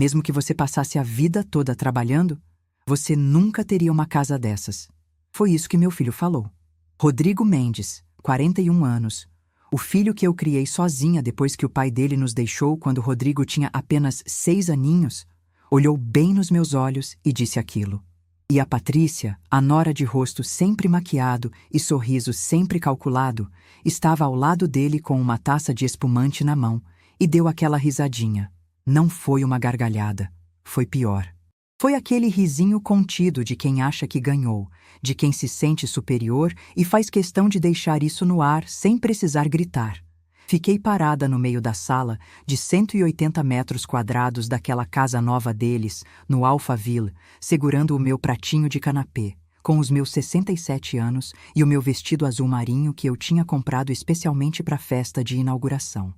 Mesmo que você passasse a vida toda trabalhando, você nunca teria uma casa dessas. Foi isso que meu filho falou. Rodrigo Mendes, 41 anos. O filho que eu criei sozinha depois que o pai dele nos deixou quando Rodrigo tinha apenas 6 aninhos, olhou bem nos meus olhos e disse aquilo. E a Patrícia, a nora de rosto sempre maquiado e sorriso sempre calculado, estava ao lado dele com uma taça de espumante na mão e deu aquela risadinha. Não foi uma gargalhada, foi pior. Foi aquele risinho contido de quem acha que ganhou, de quem se sente superior e faz questão de deixar isso no ar sem precisar gritar. Fiquei parada no meio da sala de 180 metros quadrados daquela casa nova deles, no Alphaville, segurando o meu pratinho de canapé, com os meus 67 anos e o meu vestido azul marinho que eu tinha comprado especialmente para a festa de inauguração.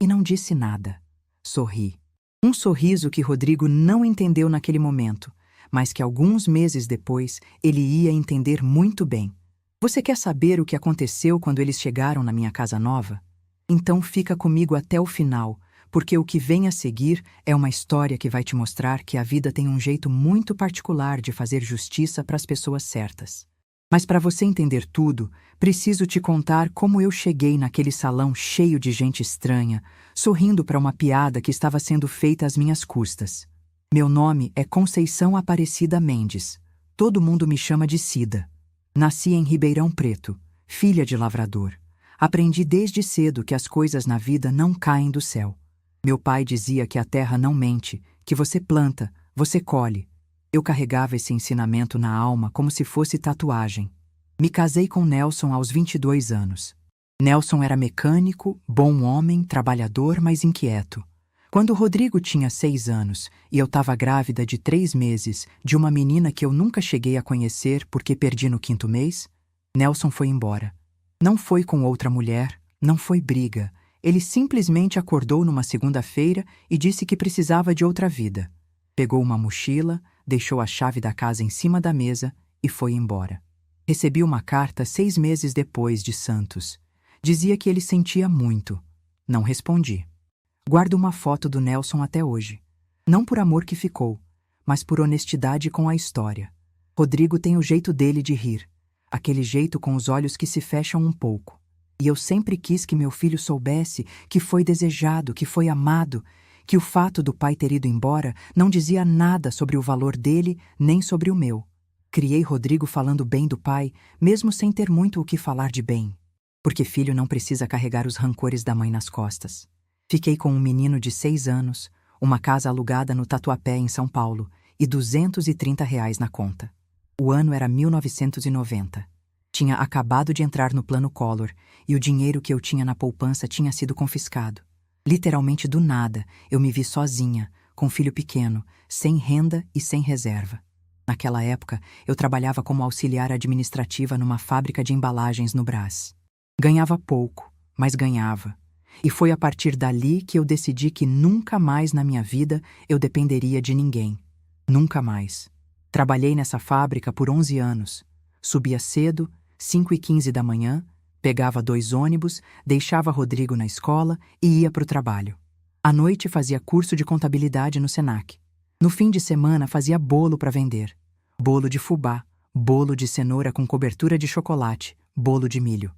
E não disse nada. Sorri. Um sorriso que Rodrigo não entendeu naquele momento, mas que alguns meses depois ele ia entender muito bem. Você quer saber o que aconteceu quando eles chegaram na minha casa nova? Então fica comigo até o final, porque o que vem a seguir é uma história que vai te mostrar que a vida tem um jeito muito particular de fazer justiça para as pessoas certas. Mas para você entender tudo, preciso te contar como eu cheguei naquele salão cheio de gente estranha, sorrindo para uma piada que estava sendo feita às minhas custas. Meu nome é Conceição Aparecida Mendes. Todo mundo me chama de Cida. Nasci em Ribeirão Preto, filha de lavrador. Aprendi desde cedo que as coisas na vida não caem do céu. Meu pai dizia que a terra não mente, que você planta, você colhe. Eu carregava esse ensinamento na alma como se fosse tatuagem. Me casei com Nelson aos 22 anos. Nelson era mecânico, bom homem, trabalhador, mas inquieto. Quando Rodrigo tinha 6 anos e eu estava grávida de 3 meses de uma menina que eu nunca cheguei a conhecer porque perdi no 5º mês, Nelson foi embora. Não foi com outra mulher, não foi briga. Ele simplesmente acordou numa segunda-feira e disse que precisava de outra vida. Pegou uma mochila, deixou a chave da casa em cima da mesa e foi embora. Recebi uma carta 6 meses depois de Santos. Dizia que ele sentia muito. Não respondi. Guardo uma foto do Nelson até hoje. Não por amor que ficou, mas por honestidade com a história. Rodrigo tem o jeito dele de rir. Aquele jeito com os olhos que se fecham um pouco. E eu sempre quis que meu filho soubesse que foi desejado, que foi amado, que o fato do pai ter ido embora não dizia nada sobre o valor dele nem sobre o meu. Criei Rodrigo falando bem do pai, mesmo sem ter muito o que falar de bem. Porque filho não precisa carregar os rancores da mãe nas costas. Fiquei com um menino de 6 anos, uma casa alugada no Tatuapé, em São Paulo, e R$ 230 na conta. O ano era 1990. Tinha acabado de entrar no plano Collor e o dinheiro que eu tinha na poupança tinha sido confiscado. Literalmente do nada, eu me vi sozinha, com filho pequeno, sem renda e sem reserva. Naquela época, eu trabalhava como auxiliar administrativa numa fábrica de embalagens no Brás. Ganhava pouco, mas ganhava. E foi a partir dali que eu decidi que nunca mais na minha vida eu dependeria de ninguém. Nunca mais. Trabalhei nessa fábrica por 11 anos. Subia cedo, 5h15 da manhã, pegava 2 ônibus, deixava Rodrigo na escola e ia para o trabalho. À noite fazia curso de contabilidade no Senac. No fim de semana fazia bolo para vender. Bolo de fubá, bolo de cenoura com cobertura de chocolate, bolo de milho.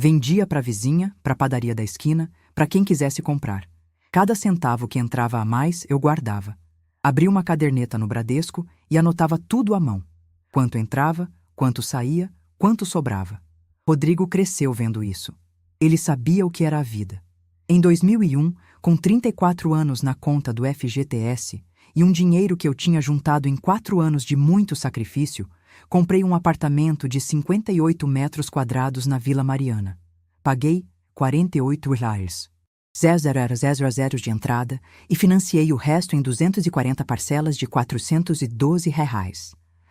Vendia para a vizinha, para a padaria da esquina, para quem quisesse comprar. Cada centavo que entrava a mais eu guardava. Abria uma caderneta no Bradesco e anotava tudo à mão. Quanto entrava, quanto saía, quanto sobrava. Rodrigo cresceu vendo isso. Ele sabia o que era a vida. Em 2001, com 34 anos na conta do FGTS e um dinheiro que eu tinha juntado em 4 anos de muito sacrifício, comprei um apartamento de 58 metros quadrados na Vila Mariana. Paguei R$ 48 de entrada e financiei o resto em 240 parcelas de R$ 412.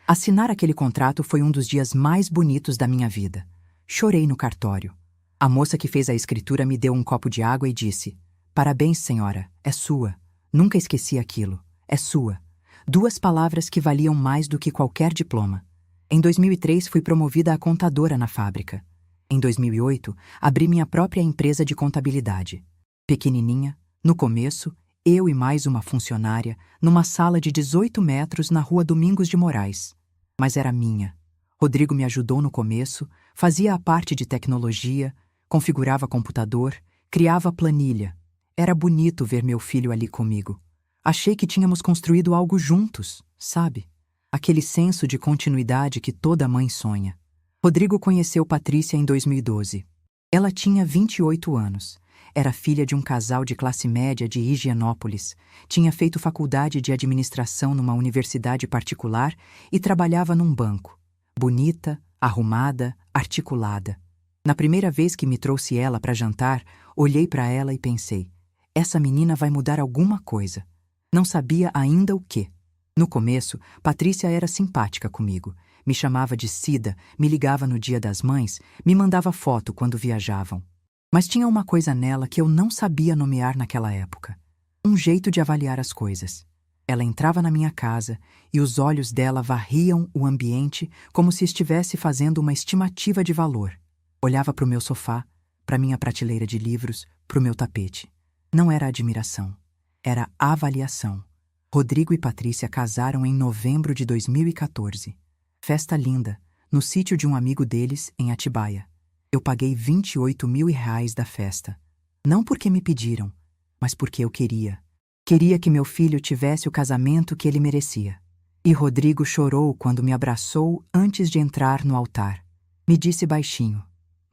Assinar aquele contrato foi um dos dias mais bonitos da minha vida. Chorei no cartório. A moça que fez a escritura me deu um copo de água e disse: "Parabéns, senhora, é sua. Nunca esqueci aquilo. É sua." 2 palavras que valiam mais do que qualquer diploma. Em 2003, fui promovida a contadora na fábrica. Em 2008, abri minha própria empresa de contabilidade. Pequenininha, no começo, Eu e mais uma funcionária, numa sala de 18 metros na rua Domingos de Moraes. Mas era minha. Rodrigo me ajudou no começo, fazia a parte de tecnologia, configurava computador, criava planilha. Era bonito ver meu filho ali comigo. Achei que tínhamos construído algo juntos, sabe? Aquele senso de continuidade que toda mãe sonha. Rodrigo conheceu Patrícia em 2012. Ela tinha 28 anos. Era filha de um casal de classe média de Higienópolis, tinha feito faculdade de administração numa universidade particular e trabalhava num banco. Bonita, arrumada, articulada. Na primeira vez que me trouxe ela para jantar, olhei para ela e pensei, essa menina vai mudar alguma coisa. Não sabia ainda o quê. No começo, Patrícia era simpática comigo. Me chamava de Cida, me ligava no Dia das Mães, me mandava foto quando viajavam. Mas tinha uma coisa nela que eu não sabia nomear naquela época. Um jeito de avaliar as coisas. Ela entrava na minha casa e os olhos dela varriam o ambiente como se estivesse fazendo uma estimativa de valor. Olhava para o meu sofá, para minha prateleira de livros, para o meu tapete. Não era admiração, era avaliação. Rodrigo e Patrícia casaram em novembro de 2014. Festa linda, no sítio de um amigo deles, em Atibaia. Eu paguei R$ 28.000 da festa. Não porque me pediram, mas porque eu queria. Queria que meu filho tivesse o casamento que ele merecia. E Rodrigo chorou quando me abraçou antes de entrar no altar. Me disse baixinho,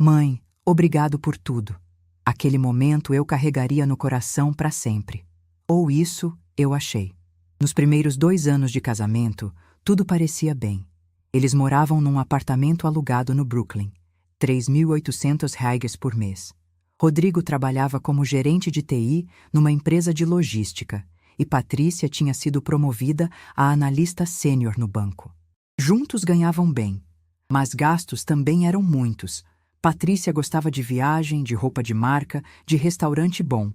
mãe, obrigado por tudo. Aquele momento eu carregaria no coração para sempre. Ou isso eu achei. Nos primeiros 2 anos de casamento, tudo parecia bem. Eles moravam num apartamento alugado no Brooklyn. R$ 3.800 por mês. Rodrigo trabalhava como gerente de TI numa empresa de logística e Patrícia tinha sido promovida a analista sênior no banco. Juntos ganhavam bem, mas gastos também eram muitos. Patrícia gostava de viagem, de roupa de marca, de restaurante bom.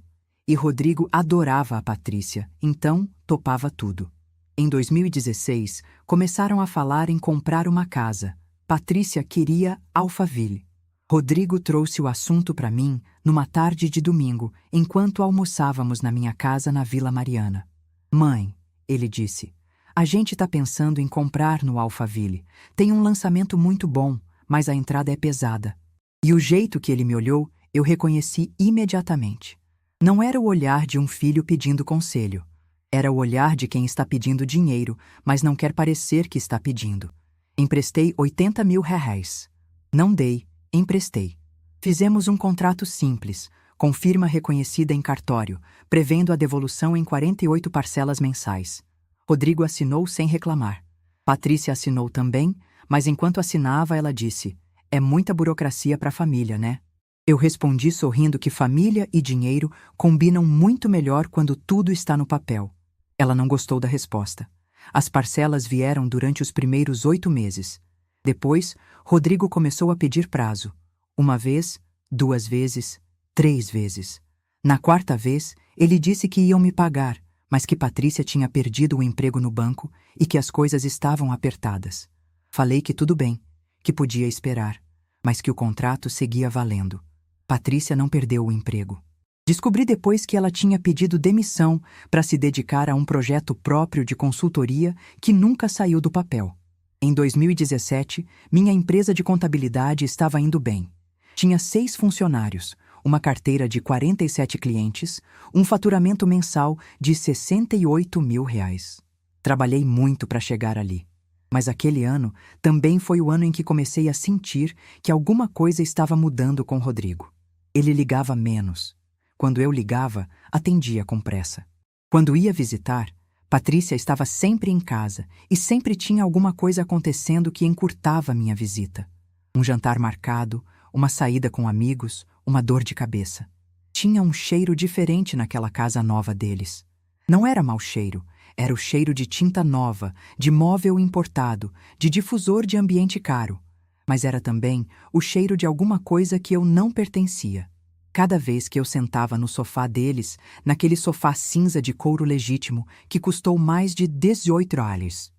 E Rodrigo adorava a Patrícia, então topava tudo. Em 2016, começaram a falar em comprar uma casa. Patrícia queria Alphaville. Rodrigo trouxe o assunto para mim numa tarde de domingo, enquanto almoçávamos na minha casa na Vila Mariana. Mãe, ele disse, a gente está pensando em comprar no Alphaville. Tem um lançamento muito bom, mas a entrada é pesada. E o jeito que ele me olhou, eu reconheci imediatamente. Não era o olhar de um filho pedindo conselho. Era o olhar de quem está pedindo dinheiro, mas não quer parecer que está pedindo. Emprestei R$ 80.000. Não dei, emprestei. Fizemos um contrato simples, com firma reconhecida em cartório, prevendo a devolução em 48 parcelas mensais. Rodrigo assinou sem reclamar. Patrícia assinou também, mas enquanto assinava ela disse, é muita burocracia para a família, né? Eu respondi sorrindo que família e dinheiro combinam muito melhor quando tudo está no papel. Ela não gostou da resposta. As parcelas vieram durante os primeiros 8 meses. Depois, Rodrigo começou a pedir prazo. 1 vez, 2 vezes, 3 vezes. Na 4ª vez, ele disse que iam me pagar, mas que Patrícia tinha perdido o emprego no banco e que as coisas estavam apertadas. Falei que tudo bem, que podia esperar, mas que o contrato seguia valendo. Patrícia não perdeu o emprego. Descobri depois que ela tinha pedido demissão para se dedicar a um projeto próprio de consultoria que nunca saiu do papel. Em 2017, minha empresa de contabilidade estava indo bem. Tinha 6 funcionários, uma carteira de 47 clientes, um faturamento mensal de R$ 68.000. Trabalhei muito para chegar ali. Mas aquele ano também foi o ano em que comecei a sentir que alguma coisa estava mudando com Rodrigo. Ele ligava menos. Quando eu ligava, atendia com pressa. Quando ia visitar, Patrícia estava sempre em casa e sempre tinha alguma coisa acontecendo que encurtava minha visita. Um jantar marcado, uma saída com amigos, uma dor de cabeça. Tinha um cheiro diferente naquela casa nova deles. Não era mau cheiro, era o cheiro de tinta nova, de móvel importado, de difusor de ambiente caro. Mas era também o cheiro de alguma coisa que eu não pertencia. Cada vez que eu sentava no sofá deles, naquele sofá cinza de couro legítimo, que custou mais de $18,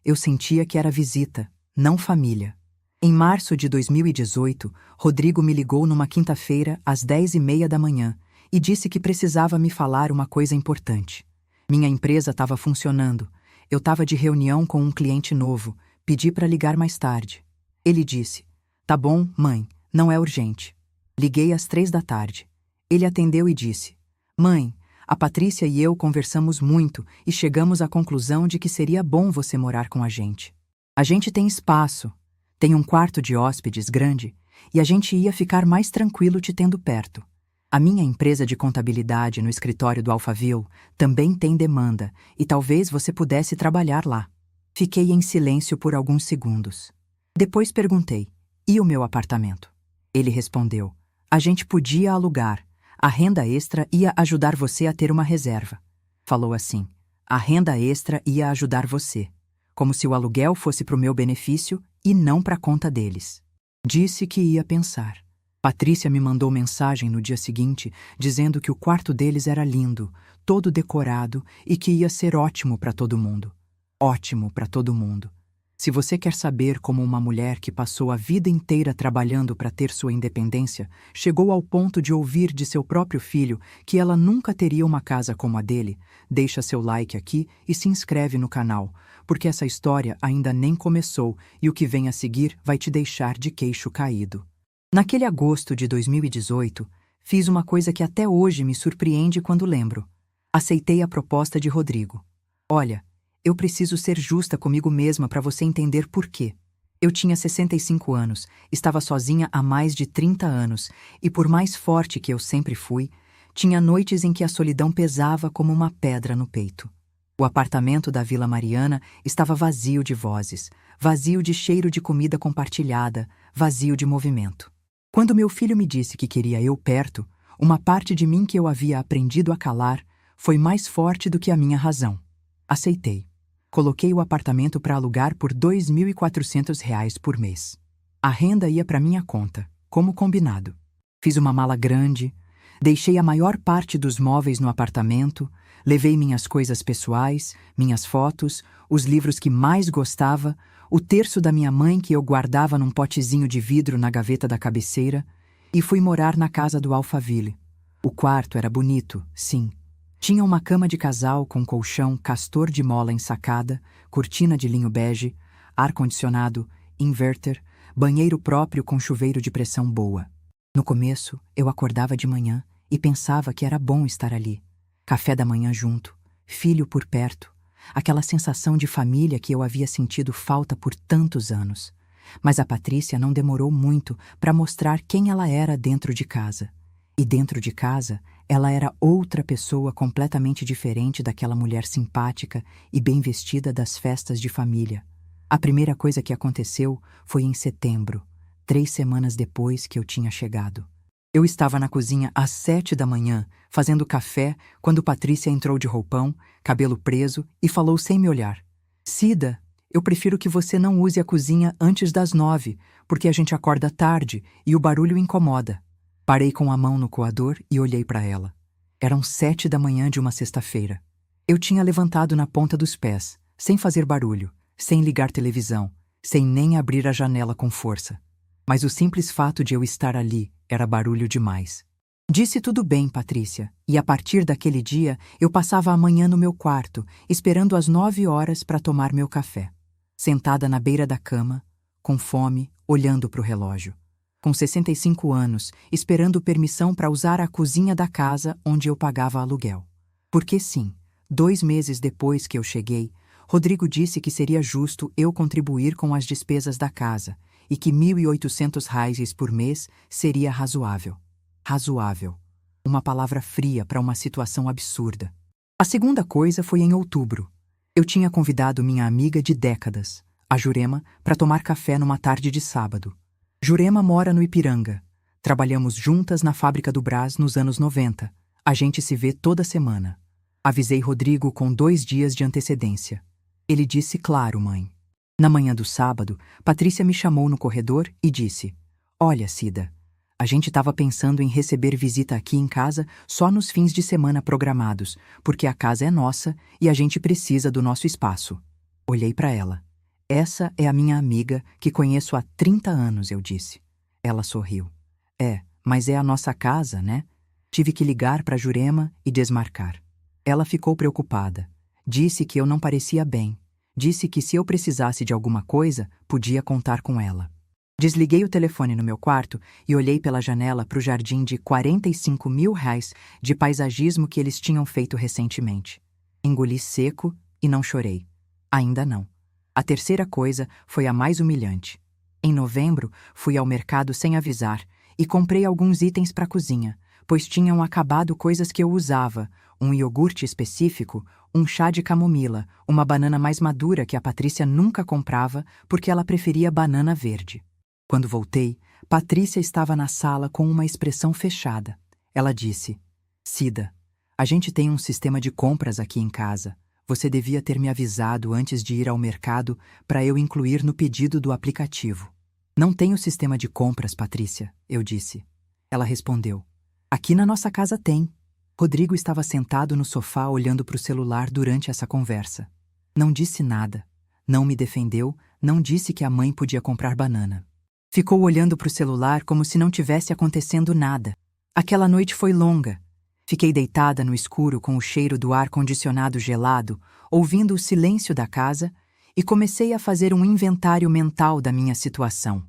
eu sentia que era visita, não família. Em março de 2018, Rodrigo me ligou numa quinta-feira, às 10h30 da manhã, e disse que precisava me falar uma coisa importante. Minha empresa estava funcionando. Eu estava de reunião com um cliente novo. Pedi para ligar mais tarde. Ele disse: "Tá bom, mãe, não é urgente." Liguei às 3 da tarde. Ele atendeu e disse: "Mãe, a Patrícia e eu conversamos muito e chegamos à conclusão de que seria bom você morar com a gente. A gente tem espaço, tem um quarto de hóspedes grande e a gente ia ficar mais tranquilo te tendo perto. A minha empresa de contabilidade no escritório do Alphaville também tem demanda e talvez você pudesse trabalhar lá." Fiquei em silêncio por alguns segundos. Depois perguntei: "E o meu apartamento?" Ele respondeu: "A gente podia alugar. A renda extra ia ajudar você a ter uma reserva." Falou assim: "A renda extra ia ajudar você." Como se o aluguel fosse para o meu benefício e não para a conta deles. Disse que ia pensar. Patrícia me mandou mensagem no dia seguinte dizendo que o quarto deles era lindo, todo decorado e que ia ser ótimo para todo mundo. Ótimo para todo mundo. Se você quer saber como uma mulher que passou a vida inteira trabalhando para ter sua independência chegou ao ponto de ouvir de seu próprio filho que ela nunca teria uma casa como a dele, deixa seu like aqui e se inscreve no canal, porque essa história ainda nem começou e o que vem a seguir vai te deixar de queixo caído. Naquele agosto de 2018, fiz uma coisa que até hoje me surpreende quando lembro. Aceitei a proposta de Rodrigo. Olha, eu preciso ser justa comigo mesma para você entender por quê. Eu tinha 65 anos, estava sozinha há mais de 30 anos, e por mais forte que eu sempre fui, tinha noites em que a solidão pesava como uma pedra no peito. O apartamento da Vila Mariana estava vazio de vozes, vazio de cheiro de comida compartilhada, vazio de movimento. Quando meu filho me disse que queria eu perto, uma parte de mim que eu havia aprendido a calar foi mais forte do que a minha razão. Aceitei. Coloquei o apartamento para alugar por R$ 2.400 por mês. A renda ia para minha conta, como combinado. Fiz uma mala grande, deixei a maior parte dos móveis no apartamento, levei minhas coisas pessoais, minhas fotos, os livros que mais gostava, o terço da minha mãe que eu guardava num potezinho de vidro na gaveta da cabeceira, e fui morar na casa do Alphaville. O quarto era bonito, sim. Tinha uma cama de casal com colchão castor de mola ensacada, cortina de linho bege, ar-condicionado, inverter, banheiro próprio com chuveiro de pressão boa. No começo, eu acordava de manhã e pensava que era bom estar ali. Café da manhã junto, filho por perto, aquela sensação de família que eu havia sentido falta por tantos anos. Mas a Patrícia não demorou muito para mostrar quem ela era dentro de casa. E dentro de casa, ela era outra pessoa completamente diferente daquela mulher simpática e bem vestida das festas de família. A primeira coisa que aconteceu foi em setembro, 3 semanas depois que eu tinha chegado. Eu estava na cozinha às 7 da manhã, fazendo café, quando Patrícia entrou de roupão, cabelo preso, e falou sem me olhar: "Cida, eu prefiro que você não use a cozinha antes das 9, porque a gente acorda tarde e o barulho incomoda." Parei com a mão no coador e olhei para ela. Eram 7 da manhã de uma sexta-feira. Eu tinha levantado na ponta dos pés, sem fazer barulho, sem ligar televisão, sem nem abrir a janela com força. Mas o simples fato de eu estar ali era barulho demais. Disse tudo bem, Patrícia, e a partir daquele dia eu passava a manhã no meu quarto, esperando às 9 horas para tomar meu café. Sentada na beira da cama, com fome, olhando para o relógio. Com 65 anos, esperando permissão para usar a cozinha da casa onde eu pagava aluguel. Porque sim, 2 meses depois que eu cheguei, Rodrigo disse que seria justo eu contribuir com as despesas da casa e que R$ 1.800 por mês seria razoável. Razoável. Uma palavra fria para uma situação absurda. A segunda coisa foi em outubro. Eu tinha convidado minha amiga de décadas, a Jurema, para tomar café numa tarde de sábado. Jurema mora no Ipiranga. Trabalhamos juntas na fábrica do Brás nos anos 90. A gente se vê toda semana. Avisei Rodrigo com 2 dias de antecedência. Ele disse claro, mãe. Na manhã do sábado, Patrícia me chamou no corredor e disse: "Olha, Cida, a gente estava pensando em receber visita aqui em casa só nos fins de semana programados, porque a casa é nossa e a gente precisa do nosso espaço." Olhei para ela. "Essa é a minha amiga que conheço há 30 anos, eu disse. Ela sorriu. "É, mas é a nossa casa, né?" Tive que ligar para Jurema e desmarcar. Ela ficou preocupada. Disse que eu não parecia bem. Disse que se eu precisasse de alguma coisa, podia contar com ela. Desliguei o telefone no meu quarto e olhei pela janela para o jardim de R$ 45 mil de paisagismo que eles tinham feito recentemente. Engoli seco e não chorei. Ainda não. A terceira coisa foi a mais humilhante. Em novembro, fui ao mercado sem avisar e comprei alguns itens para a cozinha, pois tinham acabado coisas que eu usava, um iogurte específico, um chá de camomila, uma banana mais madura que a Patrícia nunca comprava porque ela preferia banana verde. Quando voltei, Patrícia estava na sala com uma expressão fechada. Ela disse: Cida, a gente tem um sistema de compras aqui em casa. Você devia ter me avisado antes de ir ao mercado para eu incluir no pedido do aplicativo. Não tenho sistema de compras, Patrícia, eu disse. Ela respondeu: Aqui na nossa casa tem. Rodrigo estava sentado no sofá olhando para o celular durante essa conversa. Não disse nada. Não me defendeu, não disse que a mãe podia comprar banana. Ficou olhando para o celular como se não tivesse acontecendo nada. Aquela noite foi longa. Fiquei deitada no escuro com o cheiro do ar-condicionado gelado, ouvindo o silêncio da casa, e comecei a fazer um inventário mental da minha situação.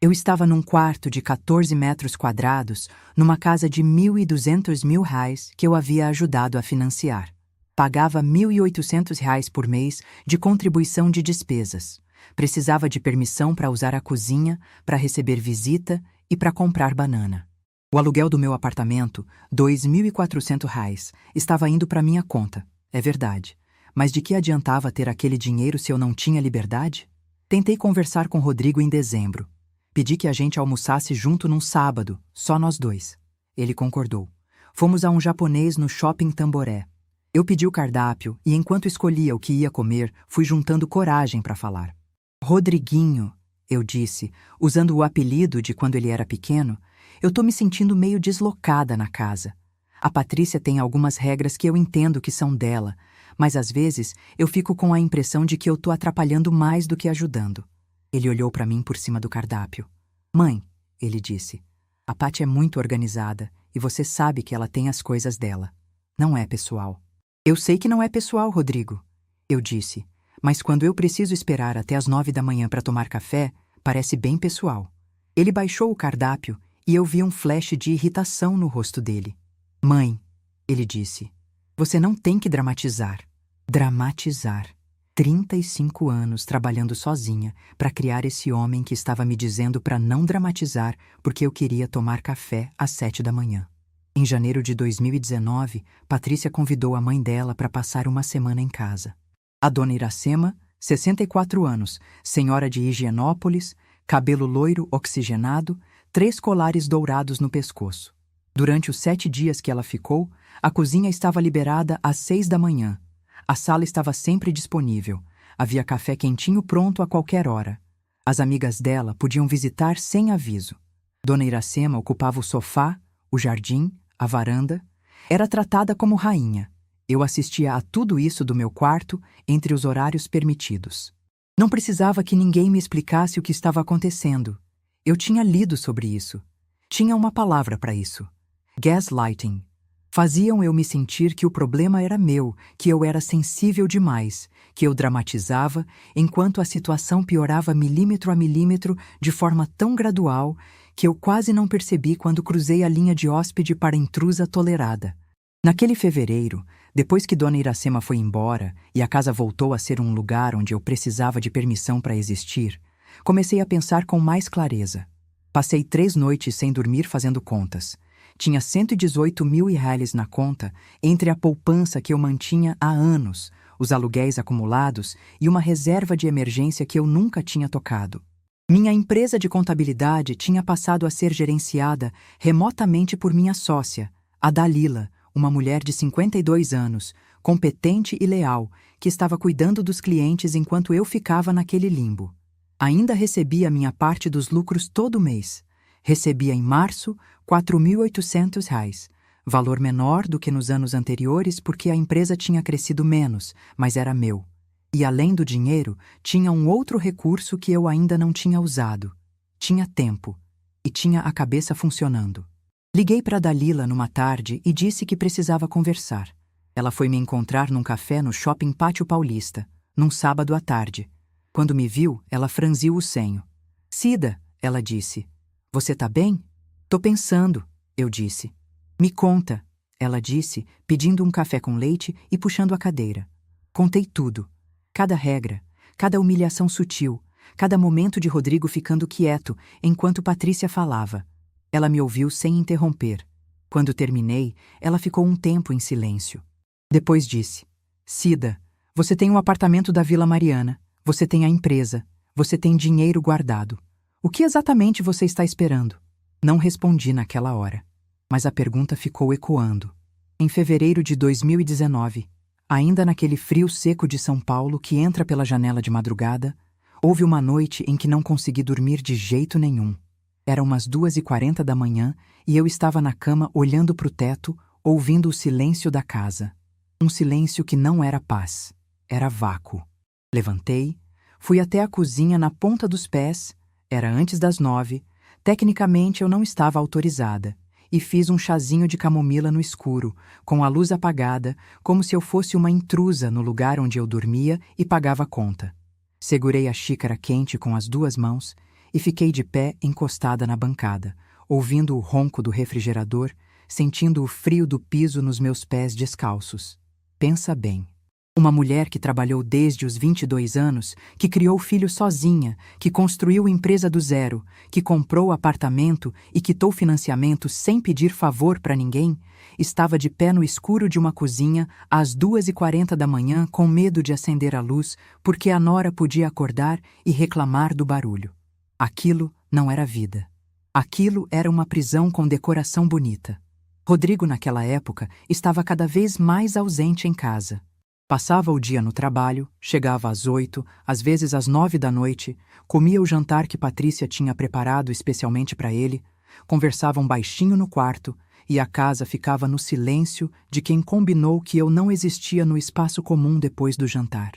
Eu estava num quarto de 14 metros quadrados, numa casa de R$ 1.200 que eu havia ajudado a financiar. Pagava R$ 1.800 por mês de contribuição de despesas. Precisava de permissão para usar a cozinha, para receber visita e para comprar banana. O aluguel do meu apartamento, R$ 2.400, estava indo para minha conta, é verdade. Mas de que adiantava ter aquele dinheiro se eu não tinha liberdade? Tentei conversar com Rodrigo em dezembro. Pedi que a gente almoçasse junto num sábado, só nós dois. Ele concordou. Fomos a um japonês no Shopping Tamboré. Eu pedi o cardápio e, enquanto escolhia o que ia comer, fui juntando coragem para falar. Rodriguinho, eu disse, usando o apelido de quando ele era pequeno, eu tô me sentindo meio deslocada na casa. A Patrícia tem algumas regras que eu entendo que são dela, mas às vezes eu fico com a impressão de que eu tô atrapalhando mais do que ajudando. Ele olhou para mim por cima do cardápio. Mãe, ele disse, a Paty é muito organizada e você sabe que ela tem as coisas dela. Não é pessoal. Eu sei que não é pessoal, Rodrigo, eu disse, mas quando eu preciso esperar até as 9 da manhã para tomar café, parece bem pessoal. Ele baixou o cardápio e eu vi um flash de irritação no rosto dele. Mãe, ele disse, você não tem que dramatizar. Dramatizar. 35 anos trabalhando sozinha para criar esse homem que estava me dizendo para não dramatizar porque eu queria tomar café às 7 da manhã. Em janeiro de 2019, Patrícia convidou a mãe dela para passar uma semana em casa. A dona Iracema, 64 anos, senhora de Higienópolis, cabelo loiro oxigenado, 3 colares dourados no pescoço. Durante os 7 dias que ela ficou, a cozinha estava liberada às 6 da manhã. A sala estava sempre disponível. Havia café quentinho pronto a qualquer hora. As amigas dela podiam visitar sem aviso. Dona Iracema ocupava o sofá, o jardim, a varanda. Era tratada como rainha. Eu assistia a tudo isso do meu quarto entre os horários permitidos. Não precisava que ninguém me explicasse o que estava acontecendo. Eu tinha lido sobre isso. Tinha uma palavra para isso. Gaslighting. Faziam eu me sentir que o problema era meu, que eu era sensível demais, que eu dramatizava, enquanto a situação piorava milímetro a milímetro de forma tão gradual que eu quase não percebi quando cruzei a linha de hóspede para intrusa tolerada. Naquele fevereiro, depois que Dona Iracema foi embora e a casa voltou a ser um lugar onde eu precisava de permissão para existir, comecei a pensar com mais clareza. Passei 3 noites sem dormir fazendo contas. Tinha R$ 118 mil na conta, entre a poupança que eu mantinha há anos, os aluguéis acumulados e uma reserva de emergência que eu nunca tinha tocado. Minha empresa de contabilidade tinha passado a ser gerenciada remotamente por minha sócia, a Dalila, uma mulher de 52 anos, competente e leal, que estava cuidando dos clientes enquanto eu ficava naquele limbo. Ainda recebia minha parte dos lucros todo mês. Recebia em março R$ 4.800, valor menor do que nos anos anteriores porque a empresa tinha crescido menos, mas era meu. E além do dinheiro, tinha um outro recurso que eu ainda não tinha usado. Tinha tempo. E tinha a cabeça funcionando. Liguei para Dalila numa tarde e disse que precisava conversar. Ela foi me encontrar num café no Shopping Pátio Paulista, num sábado à tarde. Quando me viu, ela franziu o senho. Cida, ela disse. Você tá bem? Tô pensando, eu disse. Me conta, ela disse, pedindo um café com leite e puxando a cadeira. Contei tudo. Cada regra, cada humilhação sutil, cada momento de Rodrigo ficando quieto enquanto Patrícia falava. Ela me ouviu sem interromper. Quando terminei, ela ficou um tempo em silêncio. Depois disse: Cida, você tem o apartamento da Vila Mariana, você tem a empresa, você tem dinheiro guardado. O que exatamente você está esperando? Não respondi naquela hora, mas a pergunta ficou ecoando. Em fevereiro de 2019, ainda naquele frio seco de São Paulo que entra pela janela de madrugada, houve uma noite em que não consegui dormir de jeito nenhum. Eram umas 2h40 da manhã e eu estava na cama olhando para o teto, ouvindo o silêncio da casa. Um silêncio que não era paz, era vácuo. Levantei, fui até a cozinha na ponta dos pés, era antes das 9, tecnicamente eu não estava autorizada, e fiz um chazinho de camomila no escuro, com a luz apagada, como se eu fosse uma intrusa no lugar onde eu dormia e pagava conta. Segurei a xícara quente com as 2 mãos e fiquei de pé encostada na bancada, ouvindo o ronco do refrigerador, sentindo o frio do piso nos meus pés descalços. Pensa bem. Uma mulher que trabalhou desde os 22 anos, que criou filho sozinha, que construiu empresa do zero, que comprou apartamento e quitou financiamento sem pedir favor para ninguém, estava de pé no escuro de uma cozinha às 2h40 da manhã com medo de acender a luz porque a nora podia acordar e reclamar do barulho. Aquilo não era vida. Aquilo era uma prisão com decoração bonita. Rodrigo, naquela época, estava cada vez mais ausente em casa. Passava o dia no trabalho, chegava às 8, às vezes às 9 da noite, comia o jantar que Patrícia tinha preparado especialmente para ele, conversavam baixinho no quarto e a casa ficava no silêncio de quem combinou que eu não existia no espaço comum depois do jantar.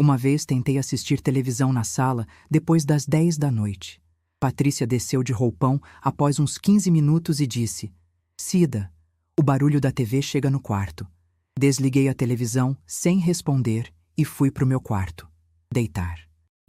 Uma vez tentei assistir televisão na sala depois das 10 da noite. Patrícia desceu de roupão após uns 15 minutos e disse: Cida, o barulho da TV chega no quarto. Desliguei a televisão sem responder e fui para o meu quarto. Deitar.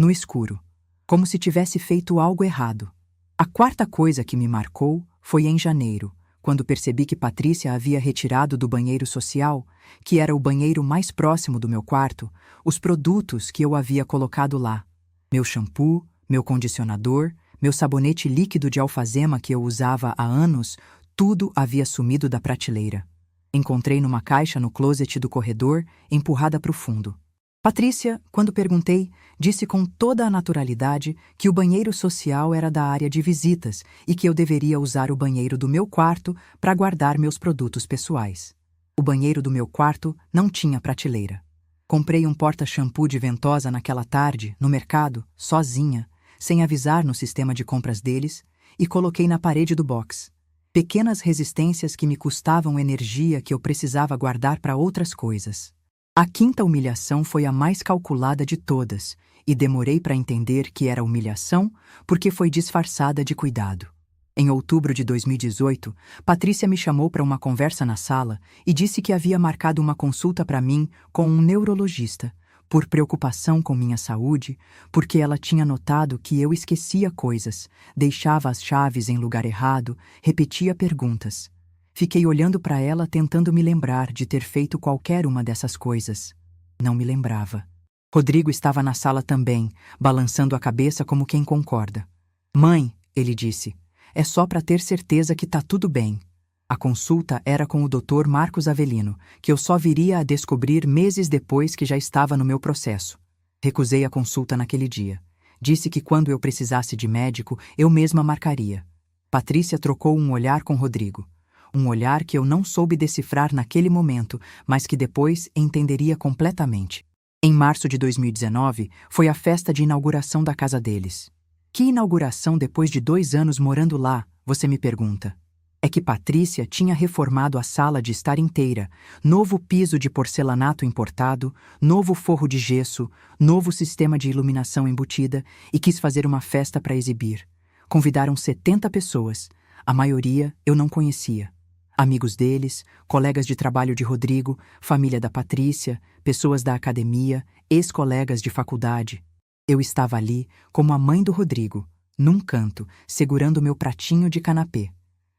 No escuro. Como se tivesse feito algo errado. A quarta coisa que me marcou foi em janeiro, quando percebi que Patrícia havia retirado do banheiro social, que era o banheiro mais próximo do meu quarto, os produtos que eu havia colocado lá. Meu shampoo, meu condicionador, meu sabonete líquido de alfazema que eu usava há anos, tudo havia sumido da prateleira. Encontrei numa caixa no closet do corredor, empurrada para o fundo. Patrícia, quando perguntei, disse com toda a naturalidade que o banheiro social era da área de visitas e que eu deveria usar o banheiro do meu quarto para guardar meus produtos pessoais. O banheiro do meu quarto não tinha prateleira. Comprei um porta-shampoo de ventosa naquela tarde, no mercado, sozinha, sem avisar no sistema de compras deles, e coloquei na parede do box. Pequenas resistências que me custavam energia que eu precisava guardar para outras coisas. A quinta humilhação foi a mais calculada de todas, e demorei para entender que era humilhação porque foi disfarçada de cuidado. Em outubro de 2018, Patrícia me chamou para uma conversa na sala e disse que havia marcado uma consulta para mim com um neurologista, por preocupação com minha saúde, porque ela tinha notado que eu esquecia coisas, deixava as chaves em lugar errado, repetia perguntas. Fiquei olhando para ela tentando me lembrar de ter feito qualquer uma dessas coisas. Não me lembrava. Rodrigo estava na sala também, balançando a cabeça como quem concorda. Mãe, ele disse, é só para ter certeza que tá tudo bem. A consulta era com o Dr. Marcos Avelino, que eu só viria a descobrir meses depois que já estava no meu processo. Recusei a consulta naquele dia. Disse que quando eu precisasse de médico, eu mesma marcaria. Patrícia trocou um olhar com Rodrigo. Um olhar que eu não soube decifrar naquele momento, mas que depois entenderia completamente. Em março de 2019, foi a festa de inauguração da casa deles. Que inauguração depois de 2 anos morando lá, você me pergunta? É que Patrícia tinha reformado a sala de estar inteira, novo piso de porcelanato importado, novo forro de gesso, novo sistema de iluminação embutida e quis fazer uma festa para exibir. Convidaram 70 pessoas. A maioria eu não conhecia. Amigos deles, colegas de trabalho de Rodrigo, família da Patrícia, pessoas da academia, ex-colegas de faculdade. Eu estava ali, como a mãe do Rodrigo, num canto, segurando meu pratinho de canapé.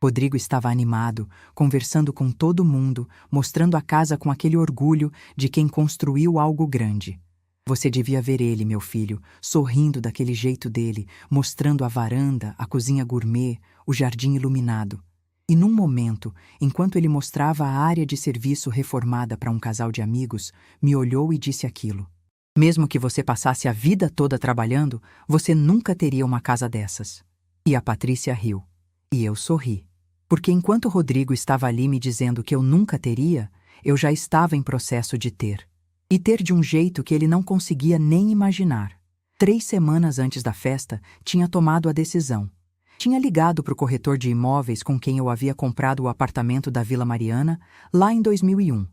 Rodrigo estava animado, conversando com todo mundo, mostrando a casa com aquele orgulho de quem construiu algo grande. Você devia ver ele, meu filho, sorrindo daquele jeito dele, mostrando a varanda, a cozinha gourmet, o jardim iluminado. E num momento, enquanto ele mostrava a área de serviço reformada para um casal de amigos, me olhou e disse aquilo. Mesmo que você passasse a vida toda trabalhando, você nunca teria uma casa dessas. E a Patrícia riu. E eu sorri. Porque enquanto Rodrigo estava ali me dizendo que eu nunca teria, eu já estava em processo de ter. E ter de um jeito que ele não conseguia nem imaginar. 3 semanas antes da festa, tinha tomado a decisão. Tinha ligado para o corretor de imóveis com quem eu havia comprado o apartamento da Vila Mariana, lá em 2001.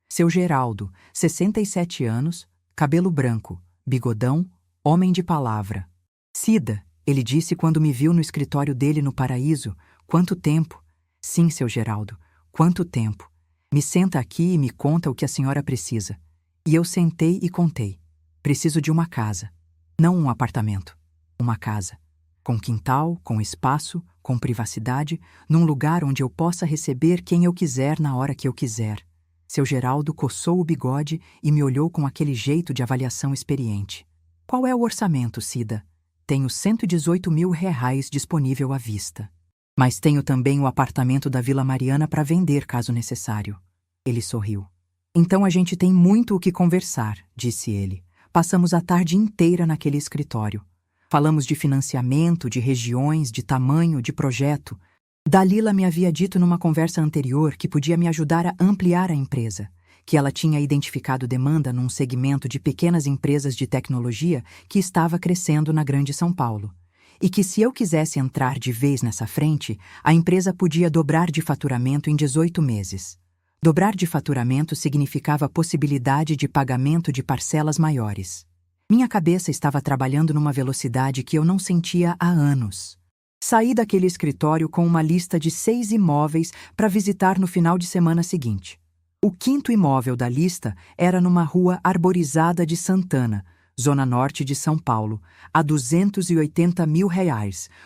Seu Geraldo, 67 anos, cabelo branco, bigodão, homem de palavra. Cida, ele disse quando me viu no escritório dele no Paraíso, quanto tempo? Sim, seu Geraldo, quanto tempo? Me senta aqui e me conta o que a senhora precisa. E eu sentei e contei. Preciso de uma casa. Não um apartamento. Uma casa. Com quintal, com espaço, com privacidade, num lugar onde eu possa receber quem eu quiser na hora que eu quiser. Seu Geraldo coçou o bigode e me olhou com aquele jeito de avaliação experiente. Qual é o orçamento, Cida? Tenho R$118 mil disponível à vista. Mas tenho também o apartamento da Vila Mariana para vender, caso necessário. Ele sorriu. Então a gente tem muito o que conversar, disse ele. Passamos a tarde inteira naquele escritório. Falamos de financiamento, de regiões, de tamanho, de projeto. Dalila me havia dito numa conversa anterior que podia me ajudar a ampliar a empresa, que ela tinha identificado demanda num segmento de pequenas empresas de tecnologia que estava crescendo na Grande São Paulo. E que se eu quisesse entrar de vez nessa frente, a empresa podia dobrar de faturamento em 18 meses. Dobrar de faturamento significava a possibilidade de pagamento de parcelas maiores. Minha cabeça estava trabalhando numa velocidade que eu não sentia há anos. Saí daquele escritório com uma lista de 6 imóveis para visitar no final de semana seguinte. O 5º imóvel da lista era numa rua arborizada de Santana, zona norte de São Paulo, a R$280 mil,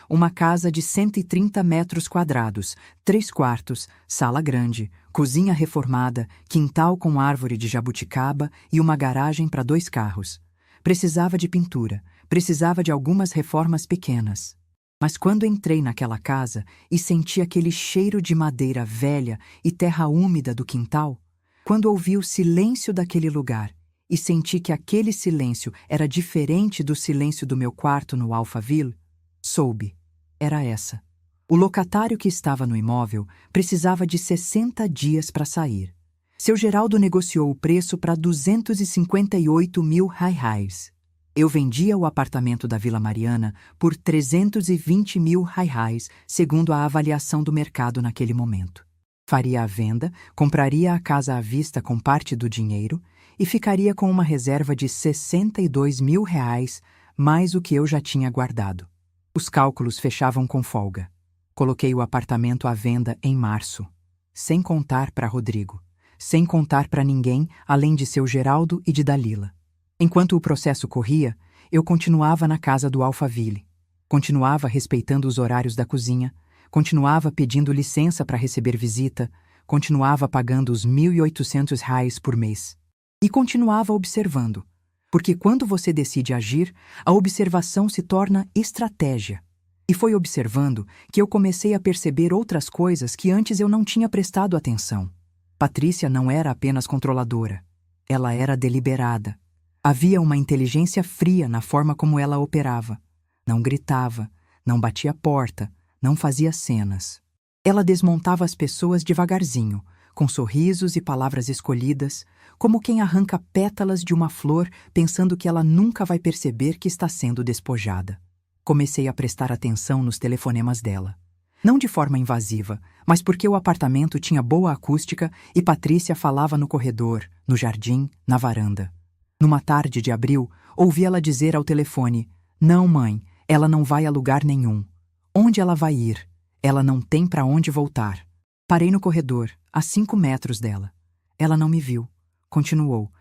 uma casa de 130 metros quadrados, 3 quartos, sala grande, cozinha reformada, quintal com árvore de jabuticaba e uma garagem para 2 carros. Precisava de pintura, precisava de algumas reformas pequenas. Mas quando entrei naquela casa e senti aquele cheiro de madeira velha e terra úmida do quintal, quando ouvi o silêncio daquele lugar e senti que aquele silêncio era diferente do silêncio do meu quarto no Alphaville, soube. Era essa. O locatário que estava no imóvel precisava de 60 dias para sair. Seu Geraldo negociou o preço para R$258 mil. Eu vendia o apartamento da Vila Mariana por R$320 mil, segundo a avaliação do mercado naquele momento. Faria a venda, compraria a casa à vista com parte do dinheiro e ficaria com uma reserva de R$62 mil, mais o que eu já tinha guardado. Os cálculos fechavam com folga. Coloquei o apartamento à venda em março, sem contar para Rodrigo, sem contar para ninguém além de seu Geraldo e de Dalila. Enquanto o processo corria, eu continuava na casa do Alphaville, continuava respeitando os horários da cozinha, continuava pedindo licença para receber visita, continuava pagando os R$1.800 por mês. E continuava observando, porque quando você decide agir, a observação se torna estratégia. E foi observando que eu comecei a perceber outras coisas que antes eu não tinha prestado atenção. Patrícia não era apenas controladora, ela era deliberada. Havia uma inteligência fria na forma como ela operava. Não gritava, não batia a porta, não fazia cenas. Ela desmontava as pessoas devagarzinho, com sorrisos e palavras escolhidas, como quem arranca pétalas de uma flor pensando que ela nunca vai perceber que está sendo despojada. Comecei a prestar atenção nos telefonemas dela. Não de forma invasiva, mas porque o apartamento tinha boa acústica e Patrícia falava no corredor, no jardim, na varanda. Numa tarde de abril, ouvi ela dizer ao telefone: "Não, mãe, ela não vai a lugar nenhum. Onde ela vai ir? Ela não tem para onde voltar. Parei no corredor, a 5 metros dela. Ela não me viu. Continuou.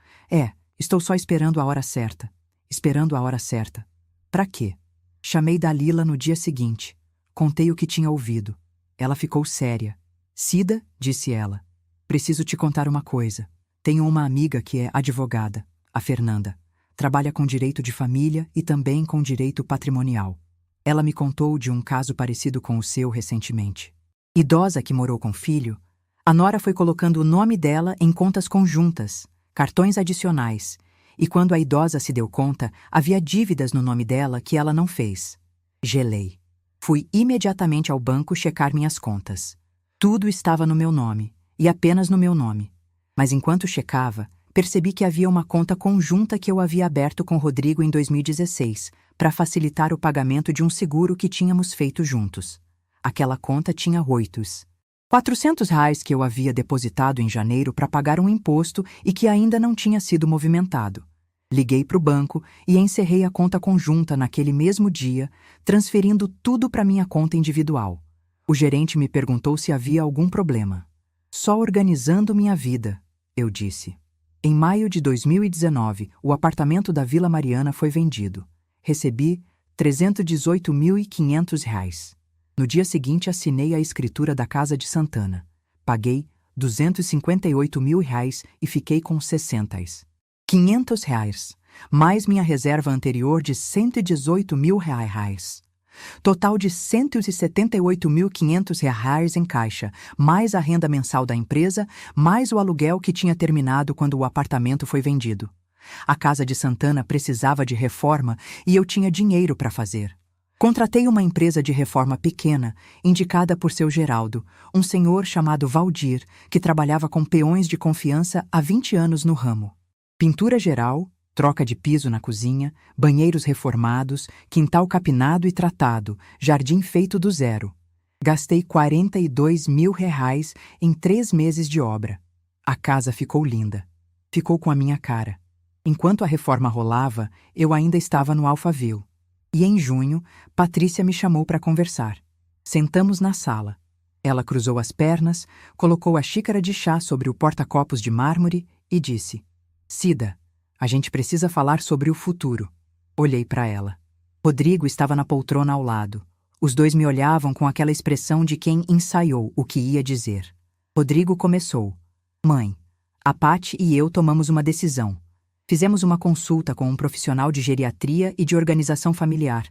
Estou só esperando a hora certa. Esperando a hora certa. Pra quê? Chamei Dalila no dia seguinte. Contei o que tinha ouvido. Ela ficou séria. Cida, disse ela. Preciso te contar uma coisa. Tenho uma amiga que é advogada, a Fernanda. Trabalha com direito de família e também com direito patrimonial. Ela me contou de um caso parecido com o seu recentemente. Idosa que morou com filho, a nora foi colocando o nome dela em contas conjuntas, cartões adicionais, e quando a idosa se deu conta, havia dívidas no nome dela que ela não fez. Gelei. Fui imediatamente ao banco checar minhas contas. Tudo estava no meu nome, e apenas no meu nome. Mas enquanto checava, percebi que havia uma conta conjunta que eu havia aberto com Rodrigo em 2016, para facilitar o pagamento de um seguro que tínhamos feito juntos. Aquela conta tinha roitos. R$ 400 que eu havia depositado em janeiro para pagar um imposto e que ainda não tinha sido movimentado. Liguei para o banco e encerrei a conta conjunta naquele mesmo dia, transferindo tudo para minha conta individual. O gerente me perguntou se havia algum problema. Só organizando minha vida, eu disse. Em maio de 2019, o apartamento da Vila Mariana foi vendido. Recebi R$ 318.500. No dia seguinte, assinei a escritura da Casa de Santana. Paguei R$ 258.000 e fiquei com 60. R$ 500, mais minha reserva anterior de R$ 118.000. Total de R$ 178.500 em caixa, mais a renda mensal da empresa, mais o aluguel que tinha terminado quando o apartamento foi vendido. A Casa de Santana precisava de reforma e eu tinha dinheiro para fazer. Contratei uma empresa de reforma pequena, indicada por seu Geraldo, um senhor chamado Valdir, que trabalhava com peões de confiança há 20 anos no ramo. Pintura geral, troca de piso na cozinha, banheiros reformados, quintal capinado e tratado, jardim feito do zero. Gastei R$ 42.000 em 3 meses de obra. A casa ficou linda. Ficou com a minha cara. Enquanto a reforma rolava, eu ainda estava no Alphaville. E em junho, Patrícia me chamou para conversar. Sentamos na sala. Ela cruzou as pernas, colocou a xícara de chá sobre o porta-copos de mármore e disse: Cida, a gente precisa falar sobre o futuro. Olhei para ela. Rodrigo estava na poltrona ao lado. Os dois me olhavam com aquela expressão de quem ensaiou o que ia dizer. Rodrigo começou. Mãe, a Paty e eu tomamos uma decisão. Fizemos uma consulta com um profissional de geriatria e de organização familiar.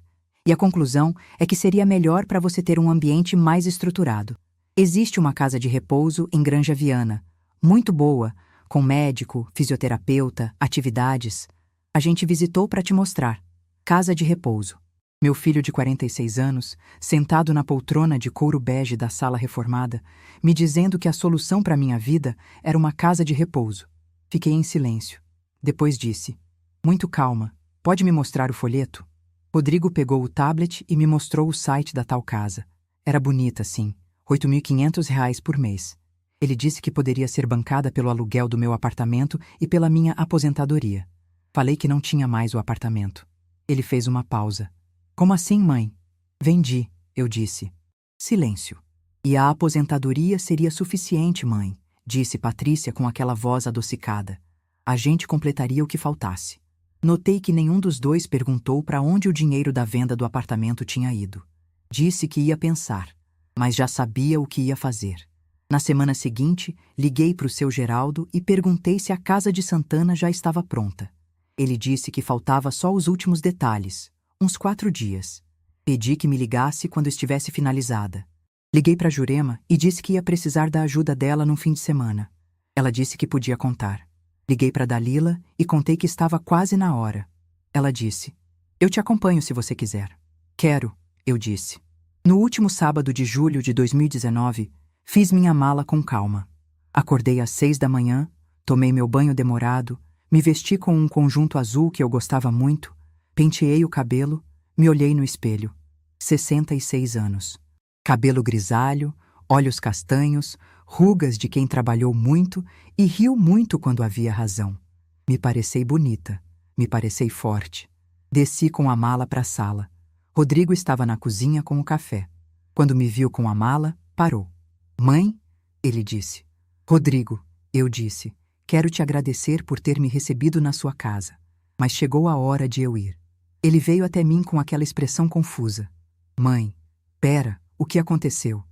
E a conclusão é que seria melhor para você ter um ambiente mais estruturado. Existe uma casa de repouso em Granja Viana, muito boa, com médico, fisioterapeuta, atividades. A gente visitou para te mostrar. Casa de repouso. Meu filho de 46 anos, sentado na poltrona de couro bege da sala reformada, me dizendo que a solução para minha vida era uma casa de repouso. Fiquei em silêncio. Depois disse: Muito calma, pode me mostrar o folheto? Rodrigo pegou o tablet e me mostrou o site da tal casa. Era bonita, sim, R$ 8.500 por mês. Ele disse que poderia ser bancada pelo aluguel do meu apartamento e pela minha aposentadoria. Falei que não tinha mais o apartamento. Ele fez uma pausa. Como assim, mãe? Vendi, eu disse. Silêncio. E a aposentadoria seria suficiente, mãe, disse Patrícia com aquela voz adocicada. A gente completaria o que faltasse. Notei que nenhum dos dois perguntou para onde o dinheiro da venda do apartamento tinha ido. Disse que ia pensar, mas já sabia o que ia fazer. Na semana seguinte, liguei para o seu Geraldo e perguntei se a Casa de Santana já estava pronta. Ele disse que faltava só os últimos detalhes, uns 4 dias. Pedi que me ligasse quando estivesse finalizada. Liguei para Jurema e disse que ia precisar da ajuda dela no fim de semana. Ela disse que podia contar. Liguei para Dalila e contei que estava quase na hora. Ela disse: Eu te acompanho se você quiser. Quero, eu disse. No último sábado de julho de 2019, fiz minha mala com calma. Acordei às 6 da manhã, tomei meu banho demorado, me vesti com um conjunto azul que eu gostava muito, penteei o cabelo, me olhei no espelho. 66 anos. Cabelo grisalho, olhos castanhos, rugas de quem trabalhou muito e riu muito quando havia razão. Me parecei bonita, me parecei forte. Desci com a mala para a sala. Rodrigo estava na cozinha com o café. Quando me viu com a mala, parou. Mãe, ele disse. Rodrigo, eu disse, quero te agradecer por ter me recebido na sua casa. Mas chegou a hora de eu ir. Ele veio até mim com aquela expressão confusa. Mãe, pera, o que aconteceu?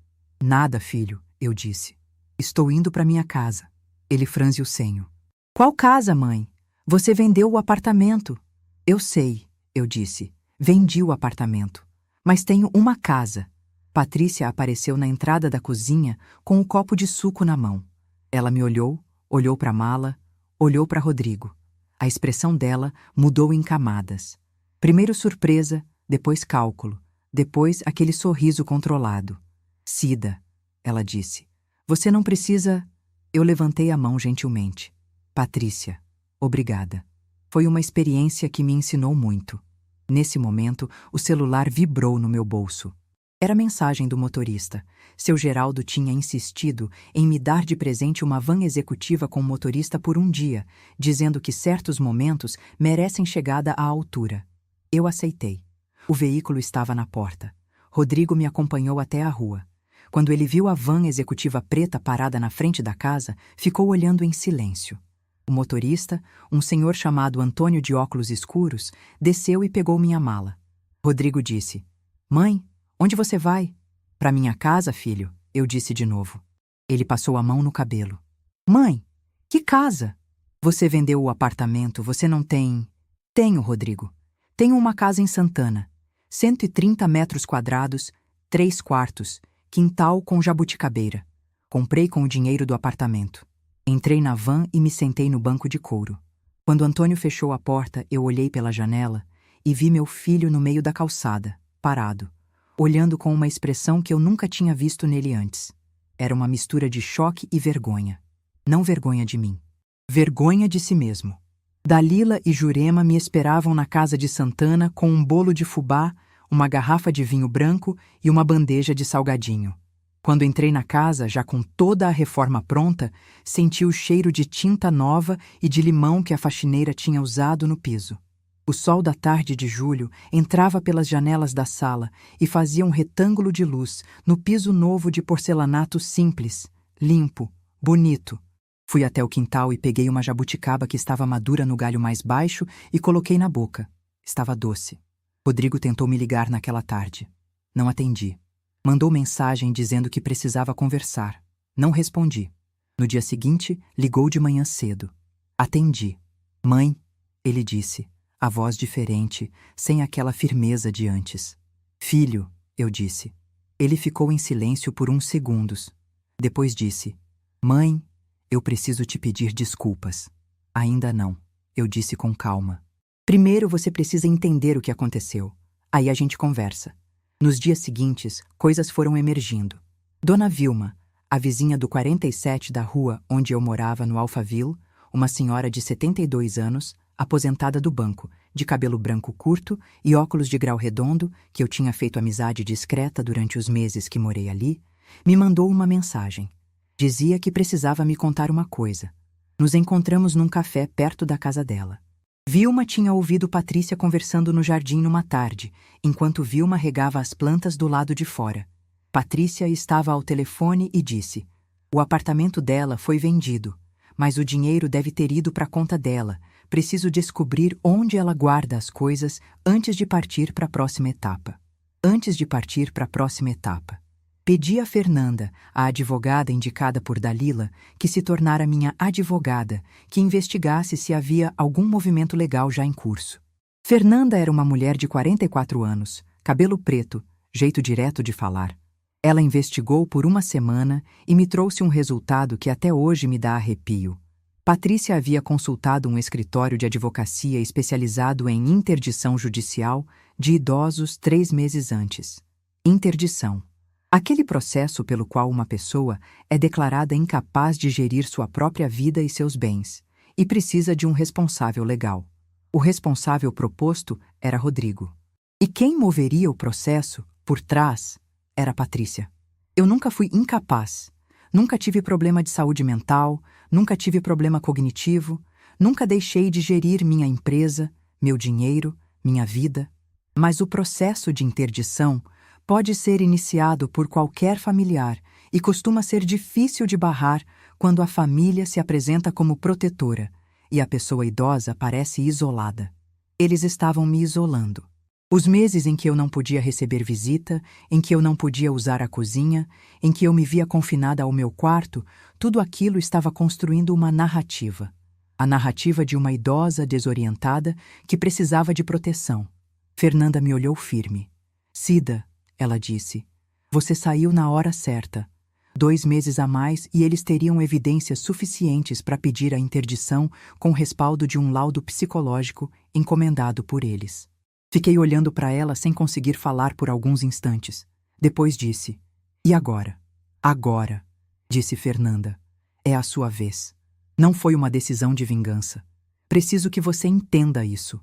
Nada, filho, eu disse. Estou indo para minha casa. Ele franze o senho. Qual casa, mãe? Você vendeu o apartamento. Eu sei, eu disse. Vendi o apartamento. Mas tenho uma casa. Patrícia apareceu na entrada da cozinha com um copo de suco na mão. Ela me olhou, olhou para a mala, olhou para Rodrigo. A expressão dela mudou em camadas. Primeiro surpresa, depois cálculo, depois aquele sorriso controlado. Cida, ela disse. Você não precisa... Eu levantei a mão gentilmente. Patrícia, obrigada. Foi uma experiência que me ensinou muito. Nesse momento, o celular vibrou no meu bolso. Era a mensagem do motorista. Seu Geraldo tinha insistido em me dar de presente uma van executiva com motorista por um dia, dizendo que certos momentos merecem chegada à altura. Eu aceitei. O veículo estava na porta. Rodrigo me acompanhou até a rua. Quando ele viu a van executiva preta parada na frente da casa, ficou olhando em silêncio. O motorista, um senhor chamado Antônio de óculos escuros, desceu e pegou minha mala. Rodrigo disse: Mãe, onde você vai? Para minha casa, filho, eu disse de novo. Ele passou a mão no cabelo. Mãe, que casa? Você vendeu o apartamento, você não tem... Tenho, Rodrigo. Tenho uma casa em Santana. 130 metros quadrados, 3 quartos, quintal com jabuticabeira. Comprei com o dinheiro do apartamento. Entrei na van e me sentei no banco de couro. Quando Antônio fechou a porta, eu olhei pela janela e vi meu filho no meio da calçada, parado, olhando com uma expressão que eu nunca tinha visto nele antes. Era uma mistura de choque e vergonha. Não vergonha de mim. Vergonha de si mesmo. Dalila e Jurema me esperavam na casa de Santana com um bolo de fubá, uma garrafa de vinho branco e uma bandeja de salgadinho. Quando entrei na casa, já com toda a reforma pronta, senti o cheiro de tinta nova e de limão que a faxineira tinha usado no piso. O sol da tarde de julho entrava pelas janelas da sala e fazia um retângulo de luz no piso novo de porcelanato simples, limpo, bonito. Fui até o quintal e peguei uma jabuticaba que estava madura no galho mais baixo e coloquei na boca. Estava doce. Rodrigo tentou me ligar naquela tarde. Não atendi. Mandou mensagem dizendo que precisava conversar. Não respondi. No dia seguinte, ligou de manhã cedo. Atendi. Mãe, ele disse, a voz diferente, sem aquela firmeza de antes. Filho, eu disse. Ele ficou em silêncio por uns segundos. Depois disse, Mãe, eu preciso te pedir desculpas. Ainda não, eu disse com calma. Primeiro você precisa entender o que aconteceu. Aí a gente conversa. Nos dias seguintes, coisas foram emergindo. Dona Vilma, a vizinha do 47 da rua onde eu morava no Alphaville, uma senhora de 72 anos, aposentada do banco, de cabelo branco curto e óculos de grau redondo, que eu tinha feito amizade discreta durante os meses que morei ali, me mandou uma mensagem. Dizia que precisava me contar uma coisa. Nos encontramos num café perto da casa dela. Vilma tinha ouvido Patrícia conversando no jardim numa tarde, enquanto Vilma regava as plantas do lado de fora. Patrícia estava ao telefone e disse: o apartamento dela foi vendido, mas o dinheiro deve ter ido para a conta dela. Preciso descobrir onde ela guarda as coisas antes de partir para a próxima etapa. Pedi a Fernanda, a advogada indicada por Dalila, que se tornara minha advogada, que investigasse se havia algum movimento legal já em curso. Fernanda era uma mulher de 44 anos, cabelo preto, jeito direto de falar. Ela investigou por uma semana e me trouxe um resultado que até hoje me dá arrepio. Patrícia havia consultado um escritório de advocacia especializado em interdição judicial de idosos 3 meses antes. Interdição. Aquele processo pelo qual uma pessoa é declarada incapaz de gerir sua própria vida e seus bens, e precisa de um responsável legal. O responsável proposto era Rodrigo. E quem moveria o processo, por trás, era Patrícia. Eu nunca fui incapaz, nunca tive problema de saúde mental, nunca tive problema cognitivo, nunca deixei de gerir minha empresa, meu dinheiro, minha vida. Mas o processo de interdição pode ser iniciado por qualquer familiar e costuma ser difícil de barrar quando a família se apresenta como protetora e a pessoa idosa parece isolada. Eles estavam me isolando. Os meses em que eu não podia receber visita, em que eu não podia usar a cozinha, em que eu me via confinada ao meu quarto, tudo aquilo estava construindo uma narrativa. A narrativa de uma idosa desorientada que precisava de proteção. Fernanda me olhou firme. Cida, ela disse, você saiu na hora certa. 2 meses a mais e eles teriam evidências suficientes para pedir a interdição com o respaldo de um laudo psicológico encomendado por eles. Fiquei olhando para ela sem conseguir falar por alguns instantes. Depois disse, e agora? Agora, disse Fernanda. É a sua vez. Não foi uma decisão de vingança. Preciso que você entenda isso.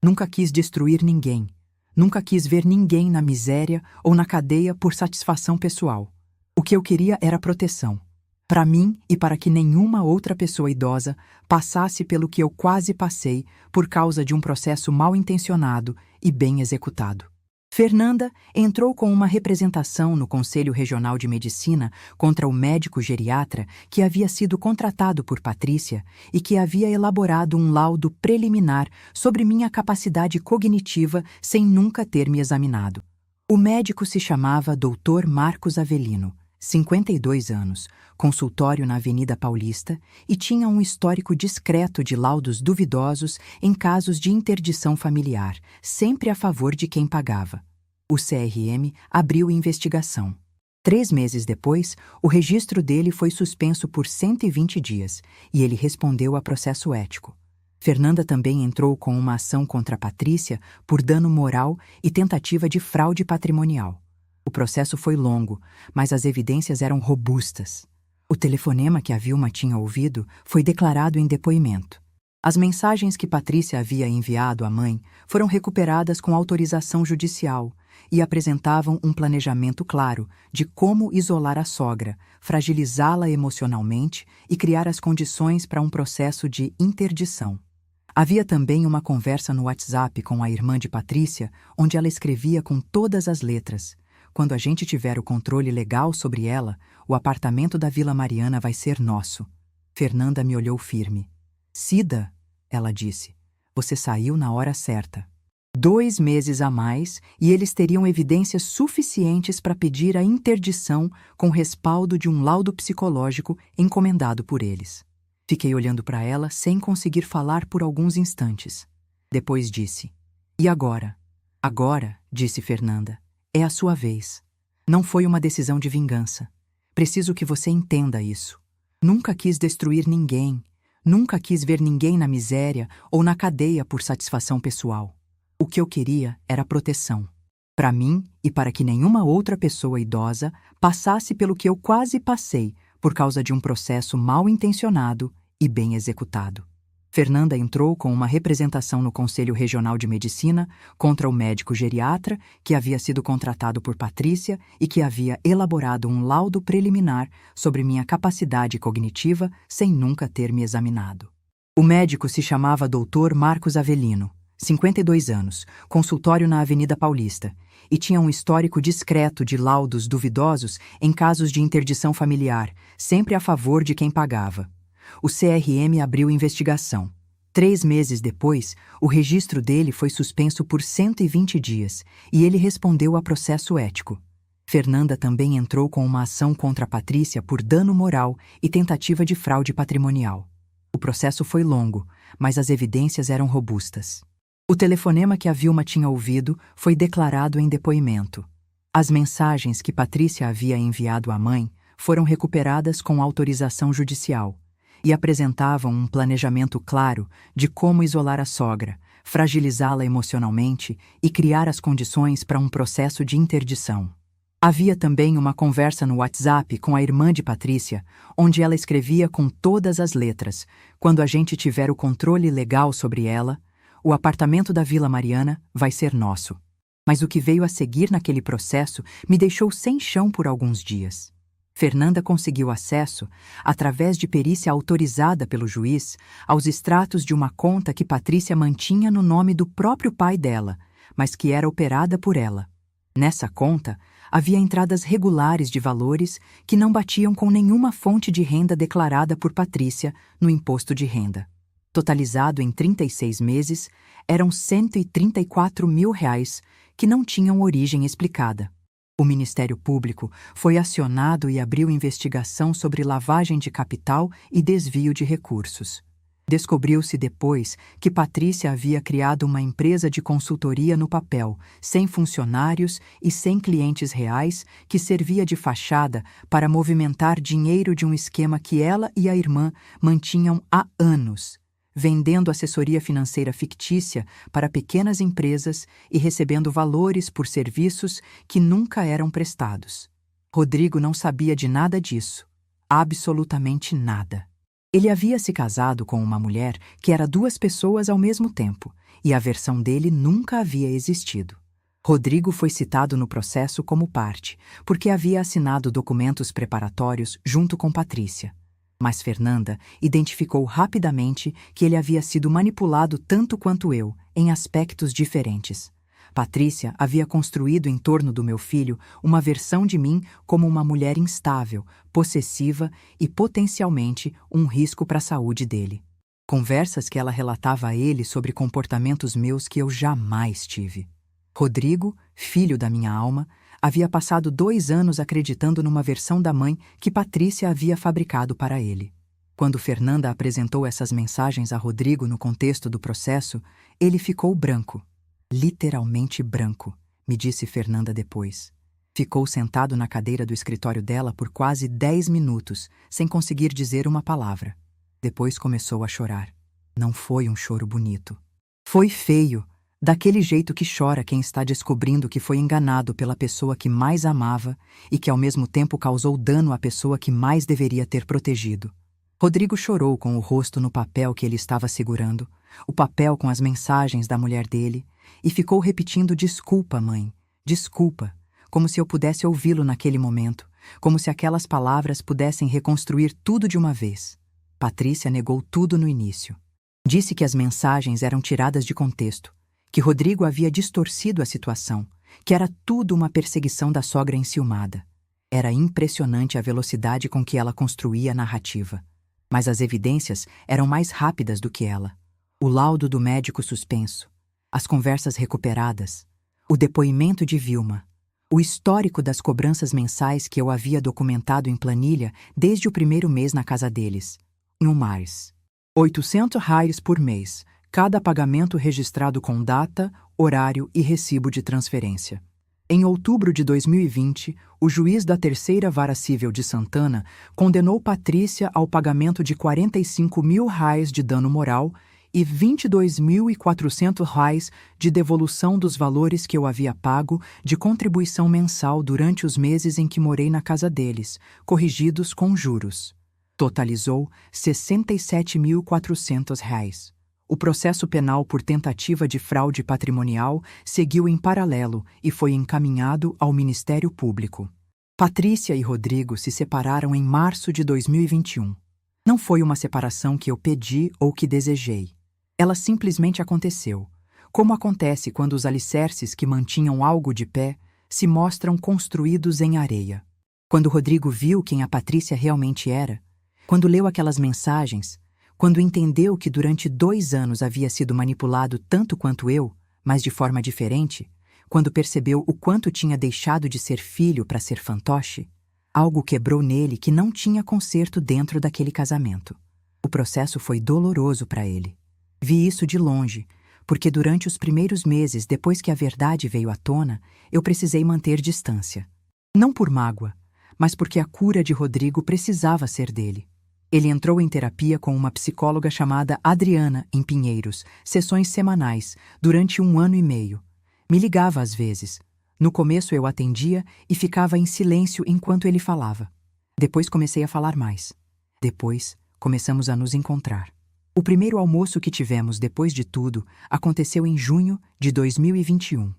Nunca quis destruir ninguém. Nunca quis ver ninguém na miséria ou na cadeia por satisfação pessoal. O que eu queria era proteção. Para mim e para que nenhuma outra pessoa idosa passasse pelo que eu quase passei por causa de um processo mal intencionado e bem executado. Fernanda entrou com uma representação no Conselho Regional de Medicina contra o médico geriatra que havia sido contratado por Patrícia e que havia elaborado um laudo preliminar sobre minha capacidade cognitiva sem nunca ter me examinado. O médico se chamava Dr. Marcos Avelino, 52 anos, consultório na Avenida Paulista, e tinha um histórico discreto de laudos duvidosos em casos de interdição familiar, sempre a favor de quem pagava. O CRM abriu investigação. 3 meses depois, o registro dele foi suspenso por 120 dias e ele respondeu a processo ético. Fernanda também entrou com uma ação contra Patrícia por dano moral e tentativa de fraude patrimonial. O processo foi longo, mas as evidências eram robustas. O telefonema que a Vilma tinha ouvido foi declarado em depoimento. As mensagens que Patrícia havia enviado à mãe foram recuperadas com autorização judicial e apresentavam um planejamento claro de como isolar a sogra, fragilizá-la emocionalmente e criar as condições para um processo de interdição. Havia também uma conversa no WhatsApp com a irmã de Patrícia, onde ela escrevia com todas as letras: quando a gente tiver o controle legal sobre ela, o apartamento da Vila Mariana vai ser nosso. Fernanda me olhou firme. Cida, ela disse, você saiu na hora certa. 2 meses a mais e eles teriam evidências suficientes para pedir a interdição com respaldo de um laudo psicológico encomendado por eles. Fiquei olhando para ela sem conseguir falar por alguns instantes. Depois disse, e agora? Agora, disse Fernanda. É a sua vez. Não foi uma decisão de vingança. Preciso que você entenda isso. Nunca quis destruir ninguém. Nunca quis ver ninguém na miséria ou na cadeia por satisfação pessoal. O que eu queria era proteção. Para mim e para que nenhuma outra pessoa idosa passasse pelo que eu quase passei por causa de um processo mal intencionado e bem executado. Fernanda entrou com uma representação no Conselho Regional de Medicina contra o médico geriatra que havia sido contratado por Patrícia e que havia elaborado um laudo preliminar sobre minha capacidade cognitiva sem nunca ter me examinado. O médico se chamava Dr. Marcos Avelino, 52 anos, consultório na Avenida Paulista, e tinha um histórico discreto de laudos duvidosos em casos de interdição familiar, sempre a favor de quem pagava. O CRM abriu investigação. 3 meses depois, o registro dele foi suspenso por 120 dias e ele respondeu a processo ético. Fernanda também entrou com uma ação contra Patrícia por dano moral e tentativa de fraude patrimonial. O processo foi longo, mas as evidências eram robustas. O telefonema que a Vilma tinha ouvido foi declarado em depoimento. As mensagens que Patrícia havia enviado à mãe foram recuperadas com autorização judicial e apresentavam um planejamento claro de como isolar a sogra, fragilizá-la emocionalmente e criar as condições para um processo de interdição. Havia também uma conversa no WhatsApp com a irmã de Patrícia, onde ela escrevia com todas as letras: quando a gente tiver o controle legal sobre ela, o apartamento da Vila Mariana vai ser nosso. Mas o que veio a seguir naquele processo me deixou sem chão por alguns dias. Fernanda conseguiu acesso, através de perícia autorizada pelo juiz, aos extratos de uma conta que Patrícia mantinha no nome do próprio pai dela, mas que era operada por ela. Nessa conta, havia entradas regulares de valores que não batiam com nenhuma fonte de renda declarada por Patrícia no imposto de renda. Totalizado em 36 meses, eram R$ 134 mil que não tinham origem explicada. O Ministério Público foi acionado e abriu investigação sobre lavagem de capital e desvio de recursos. Descobriu-se depois que Patrícia havia criado uma empresa de consultoria no papel, sem funcionários e sem clientes reais, que servia de fachada para movimentar dinheiro de um esquema que ela e a irmã mantinham há anos, vendendo assessoria financeira fictícia para pequenas empresas e recebendo valores por serviços que nunca eram prestados. Rodrigo não sabia de nada disso. Absolutamente nada. Ele havia se casado com uma mulher que era duas pessoas ao mesmo tempo, e a versão dele nunca havia existido. Rodrigo foi citado no processo como parte, porque havia assinado documentos preparatórios junto com Patrícia. Mas Fernanda identificou rapidamente que ele havia sido manipulado tanto quanto eu, em aspectos diferentes. Patrícia havia construído em torno do meu filho uma versão de mim como uma mulher instável, possessiva e potencialmente um risco para a saúde dele. Conversas que ela relatava a ele sobre comportamentos meus que eu jamais tive. Rodrigo, filho da minha alma, havia passado 2 anos acreditando numa versão da mãe que Patrícia havia fabricado para ele. Quando Fernanda apresentou essas mensagens a Rodrigo no contexto do processo, ele ficou branco. Literalmente branco, me disse Fernanda depois. Ficou sentado na cadeira do escritório dela por quase 10 minutos, sem conseguir dizer uma palavra. Depois começou a chorar. Não foi um choro bonito. Foi feio, daquele jeito que chora quem está descobrindo que foi enganado pela pessoa que mais amava e que ao mesmo tempo causou dano à pessoa que mais deveria ter protegido. Rodrigo chorou com o rosto no papel que ele estava segurando, o papel com as mensagens da mulher dele, e ficou repetindo desculpa, mãe, desculpa, como se eu pudesse ouvi-lo naquele momento, como se aquelas palavras pudessem reconstruir tudo de uma vez. Patrícia negou tudo no início. Disse que as mensagens eram tiradas de contexto, que Rodrigo havia distorcido a situação, que era tudo uma perseguição da sogra enciumada. Era impressionante a velocidade com que ela construía a narrativa. Mas as evidências eram mais rápidas do que ela. O laudo do médico suspenso, as conversas recuperadas, o depoimento de Vilma, o histórico das cobranças mensais que eu havia documentado em planilha desde o primeiro mês na casa deles. No mais, R$ 800 por mês, cada pagamento registrado com data, horário e recibo de transferência. Em outubro de 2020, o juiz da Terceira Vara Civil de Santana condenou Patrícia ao pagamento de R$ 45 mil de dano moral e R$ 22.400 de devolução dos valores que eu havia pago de contribuição mensal durante os meses em que morei na casa deles, corrigidos com juros. Totalizou R$ 67.400. O processo penal por tentativa de fraude patrimonial seguiu em paralelo e foi encaminhado ao Ministério Público. Patrícia e Rodrigo se separaram em março de 2021. Não foi uma separação que eu pedi ou que desejei. Ela simplesmente aconteceu, como acontece quando os alicerces que mantinham algo de pé se mostram construídos em areia. Quando Rodrigo viu quem a Patrícia realmente era, quando leu aquelas mensagens, quando entendeu que durante 2 anos havia sido manipulado tanto quanto eu, mas de forma diferente, quando percebeu o quanto tinha deixado de ser filho para ser fantoche, algo quebrou nele que não tinha conserto dentro daquele casamento. O processo foi doloroso para ele. Vi isso de longe, porque durante os primeiros meses depois que a verdade veio à tona, eu precisei manter distância. Não por mágoa, mas porque a cura de Rodrigo precisava ser dele. Ele entrou em terapia com uma psicóloga chamada Adriana, em Pinheiros, sessões semanais, durante 1 ano e meio. Me ligava às vezes. No começo eu atendia e ficava em silêncio enquanto ele falava. Depois comecei a falar mais. Depois, começamos a nos encontrar. O primeiro almoço que tivemos depois de tudo aconteceu em junho de 2021.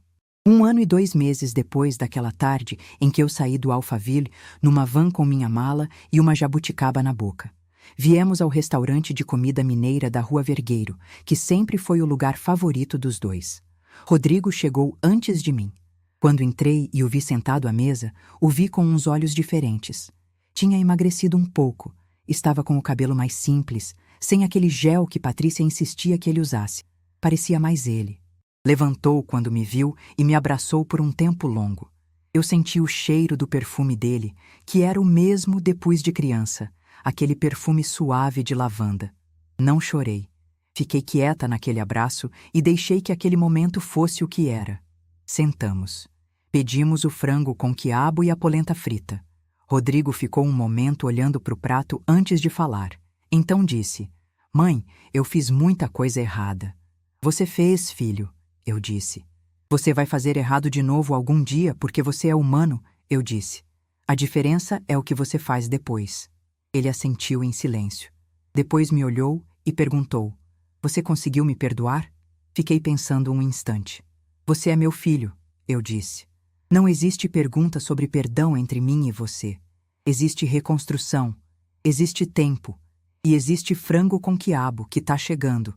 1 ano e 2 meses depois daquela tarde em que eu saí do Alphaville numa van com minha mala e uma jabuticaba na boca. Viemos ao restaurante de comida mineira da Rua Vergueiro, que sempre foi o lugar favorito dos dois. Rodrigo chegou antes de mim. Quando entrei e o vi sentado à mesa, o vi com uns olhos diferentes. Tinha emagrecido um pouco, estava com o cabelo mais simples, sem aquele gel que Patrícia insistia que ele usasse. Parecia mais ele. Levantou quando me viu e me abraçou por um tempo longo. Eu senti o cheiro do perfume dele, que era o mesmo depois de criança, aquele perfume suave de lavanda. Não chorei. Fiquei quieta naquele abraço e deixei que aquele momento fosse o que era. Sentamos. Pedimos o frango com quiabo e a polenta frita. Rodrigo ficou um momento olhando para o prato antes de falar. Então disse: "Mãe, eu fiz muita coisa errada." "Você fez, filho," eu disse. "Você vai fazer errado de novo algum dia porque você é humano," eu disse. "A diferença é o que você faz depois." Ele assentiu em silêncio. Depois me olhou e perguntou: "Você conseguiu me perdoar?" Fiquei pensando um instante. "Você é meu filho," eu disse. "Não existe pergunta sobre perdão entre mim e você. Existe reconstrução, existe tempo, e existe frango com quiabo que tá chegando."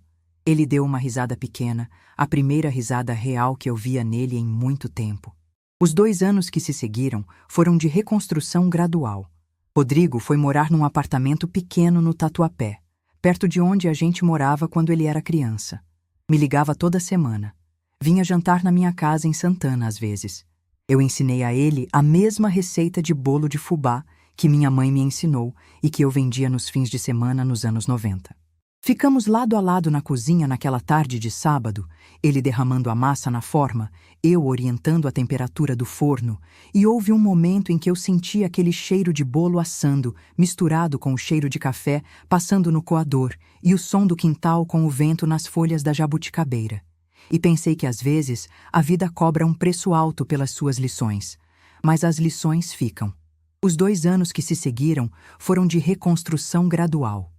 Ele deu uma risada pequena, a primeira risada real que eu via nele em muito tempo. Os 2 anos que se seguiram foram de reconstrução gradual. Rodrigo foi morar num apartamento pequeno no Tatuapé, perto de onde a gente morava quando ele era criança. Me ligava toda semana. Vinha jantar na minha casa em Santana às vezes. Eu ensinei a ele a mesma receita de bolo de fubá que minha mãe me ensinou e que eu vendia nos fins de semana nos anos 90. Ficamos lado a lado na cozinha naquela tarde de sábado, ele derramando a massa na forma, eu orientando a temperatura do forno, e houve um momento em que eu senti aquele cheiro de bolo assando, misturado com o cheiro de café passando no coador e o som do quintal com o vento nas folhas da jabuticabeira. E pensei que às vezes a vida cobra um preço alto pelas suas lições, mas as lições ficam. Os 2 anos que se seguiram foram de reconstrução gradual.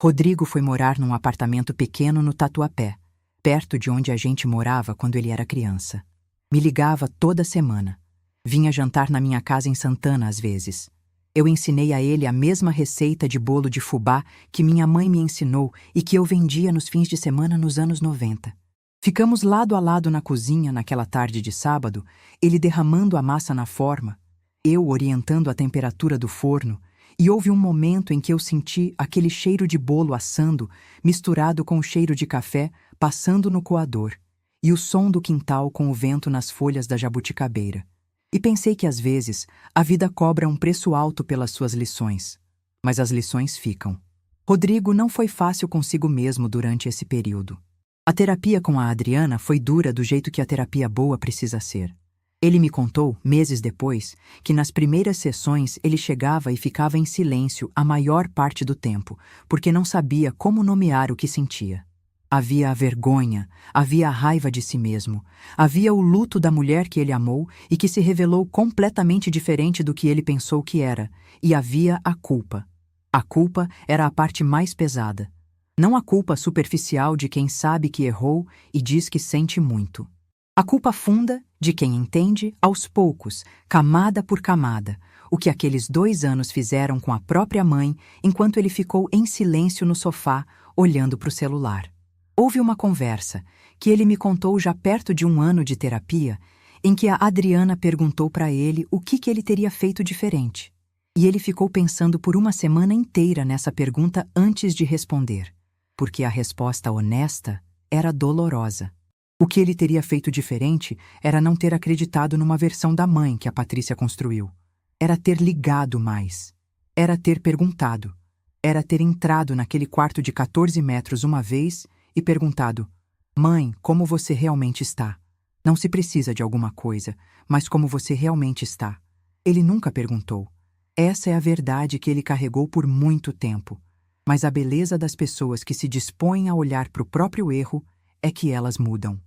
Rodrigo foi morar num apartamento pequeno no Tatuapé, perto de onde a gente morava quando ele era criança. Me ligava toda semana. Vinha jantar na minha casa em Santana às vezes. Eu ensinei a ele a mesma receita de bolo de fubá que minha mãe me ensinou e que eu vendia nos fins de semana nos anos 90. Ficamos lado a lado na cozinha naquela tarde de sábado, ele derramando a massa na forma, eu orientando a temperatura do forno, e houve um momento em que eu senti aquele cheiro de bolo assando, misturado com o cheiro de café passando no coador, e o som do quintal com o vento nas folhas da jabuticabeira. E pensei que às vezes a vida cobra um preço alto pelas suas lições, mas as lições ficam. Rodrigo não foi fácil consigo mesmo durante esse período. A terapia com a Adriana foi dura do jeito que a terapia boa precisa ser. Ele me contou, meses depois, que nas primeiras sessões ele chegava e ficava em silêncio a maior parte do tempo, porque não sabia como nomear o que sentia. Havia a vergonha, havia a raiva de si mesmo, havia o luto da mulher que ele amou e que se revelou completamente diferente do que ele pensou que era, e havia a culpa. A culpa era a parte mais pesada. Não a culpa superficial de quem sabe que errou e diz que sente muito. A culpa funda de quem entende, aos poucos, camada por camada, o que aqueles 2 anos fizeram com a própria mãe enquanto ele ficou em silêncio no sofá, olhando para o celular. Houve uma conversa, que ele me contou já perto de 1 ano de terapia, em que a Adriana perguntou para ele o que ele teria feito diferente. E ele ficou pensando por 1 semana inteira nessa pergunta antes de responder, porque a resposta honesta era dolorosa. O que ele teria feito diferente era não ter acreditado numa versão da mãe que a Patrícia construiu. Era ter ligado mais. Era ter perguntado. Era ter entrado naquele quarto de 14 metros uma vez e perguntado: "Mãe, como você realmente está? Não se precisa de alguma coisa, mas como você realmente está?" Ele nunca perguntou. Essa é a verdade que ele carregou por muito tempo. Mas a beleza das pessoas que se dispõem a olhar para o próprio erro é que elas mudam.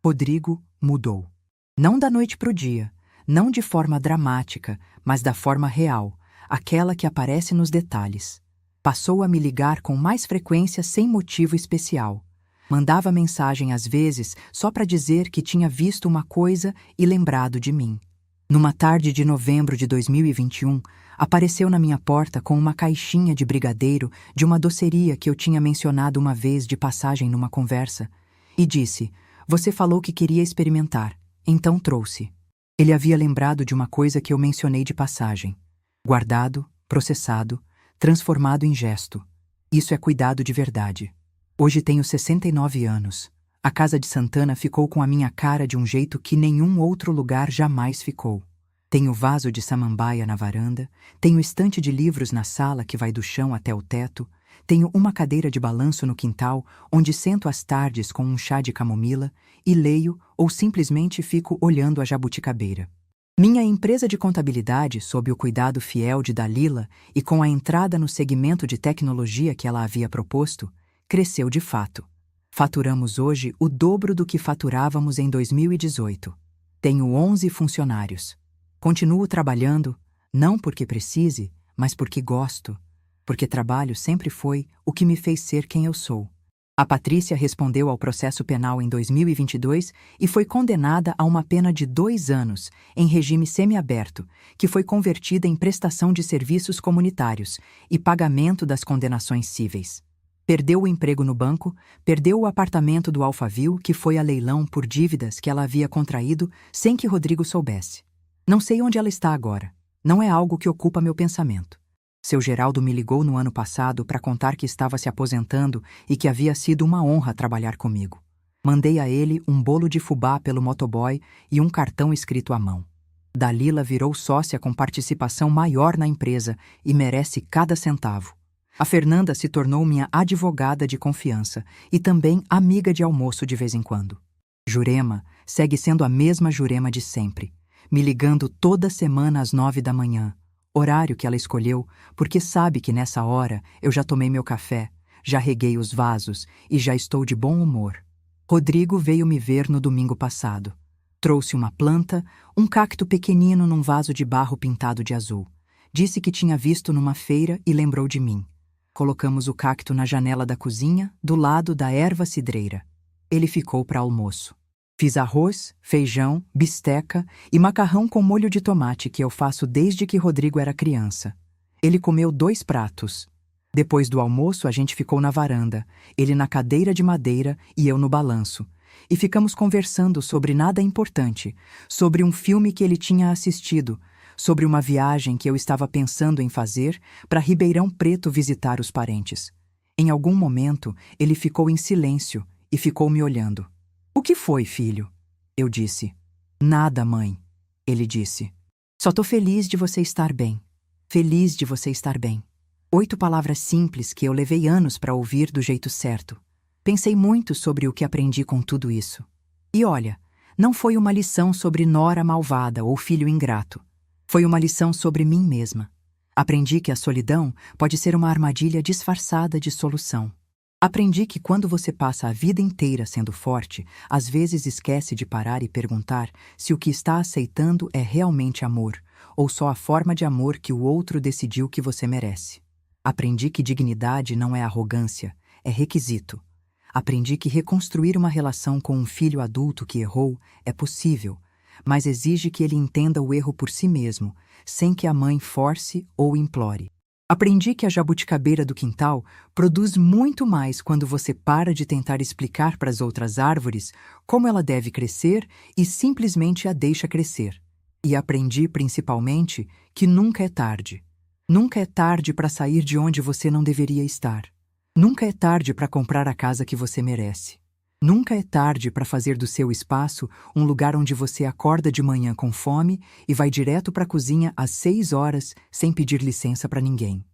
Rodrigo mudou. Não da noite para o dia, não de forma dramática, mas da forma real, aquela que aparece nos detalhes. Passou a me ligar com mais frequência sem motivo especial. Mandava mensagem às vezes só para dizer que tinha visto uma coisa e lembrado de mim. Numa tarde de novembro de 2021, apareceu na minha porta com uma caixinha de brigadeiro de uma doceria que eu tinha mencionado uma vez de passagem numa conversa, e disse: "Você falou que queria experimentar, então trouxe." Ele havia lembrado de uma coisa que eu mencionei de passagem. Guardado, processado, transformado em gesto. Isso é cuidado de verdade. Hoje tenho 69 anos. A casa de Santana ficou com a minha cara de um jeito que nenhum outro lugar jamais ficou. Tenho vaso de samambaia na varanda, tenho estante de livros na sala que vai do chão até o teto, tenho uma cadeira de balanço no quintal, onde sento às tardes com um chá de camomila e leio ou simplesmente fico olhando a jabuticabeira. Minha empresa de contabilidade, sob o cuidado fiel de Dalila e com a entrada no segmento de tecnologia que ela havia proposto, cresceu de fato. Faturamos hoje o dobro do que faturávamos em 2018. Tenho 11 funcionários. Continuo trabalhando, não porque precise, mas porque gosto. Porque trabalho sempre foi o que me fez ser quem eu sou. A Patrícia respondeu ao processo penal em 2022 e foi condenada a uma pena de 2 anos, em regime semiaberto, que foi convertida em prestação de serviços comunitários e pagamento das condenações cíveis. Perdeu o emprego no banco, perdeu o apartamento do Alphaville, que foi a leilão por dívidas que ela havia contraído sem que Rodrigo soubesse. Não sei onde ela está agora. Não é algo que ocupa meu pensamento. Seu Geraldo me ligou no ano passado para contar que estava se aposentando e que havia sido uma honra trabalhar comigo. Mandei a ele um bolo de fubá pelo motoboy e um cartão escrito à mão. Dalila virou sócia com participação maior na empresa e merece cada centavo. A Fernanda se tornou minha advogada de confiança e também amiga de almoço de vez em quando. Jurema segue sendo a mesma Jurema de sempre, me ligando toda semana às 9 da manhã, horário que ela escolheu porque sabe que nessa hora eu já tomei meu café, já reguei os vasos e já estou de bom humor. Rodrigo veio me ver no domingo passado. Trouxe uma planta, um cacto pequenino num vaso de barro pintado de azul. Disse que tinha visto numa feira e lembrou de mim. Colocamos o cacto na janela da cozinha, do lado da erva cidreira. Ele ficou para almoço. Fiz arroz, feijão, bisteca e macarrão com molho de tomate que eu faço desde que Rodrigo era criança. Ele comeu 2 pratos. Depois do almoço, a gente ficou na varanda, ele na cadeira de madeira e eu no balanço. E ficamos conversando sobre nada importante, sobre um filme que ele tinha assistido, sobre uma viagem que eu estava pensando em fazer para Ribeirão Preto visitar os parentes. Em algum momento, ele ficou em silêncio e ficou me olhando. "O que foi, filho?" Eu disse. "Nada, mãe." Ele disse. "Só tô feliz de você estar bem. Feliz de você estar bem." 8 palavras simples que eu levei anos para ouvir do jeito certo. Pensei muito sobre o que aprendi com tudo isso. E olha, não foi uma lição sobre nora malvada ou filho ingrato. Foi uma lição sobre mim mesma. Aprendi que a solidão pode ser uma armadilha disfarçada de solução. Aprendi que quando você passa a vida inteira sendo forte, às vezes esquece de parar e perguntar se o que está aceitando é realmente amor, ou só a forma de amor que o outro decidiu que você merece. Aprendi que dignidade não é arrogância, é requisito. Aprendi que reconstruir uma relação com um filho adulto que errou é possível, mas exige que ele entenda o erro por si mesmo, sem que a mãe force ou implore. Aprendi que a jabuticabeira do quintal produz muito mais quando você para de tentar explicar para as outras árvores como ela deve crescer e simplesmente a deixa crescer. E aprendi, principalmente, que nunca é tarde. Nunca é tarde para sair de onde você não deveria estar. Nunca é tarde para comprar a casa que você merece. Nunca é tarde para fazer do seu espaço um lugar onde você acorda de manhã com fome e vai direto para a cozinha às 6 horas sem pedir licença para ninguém.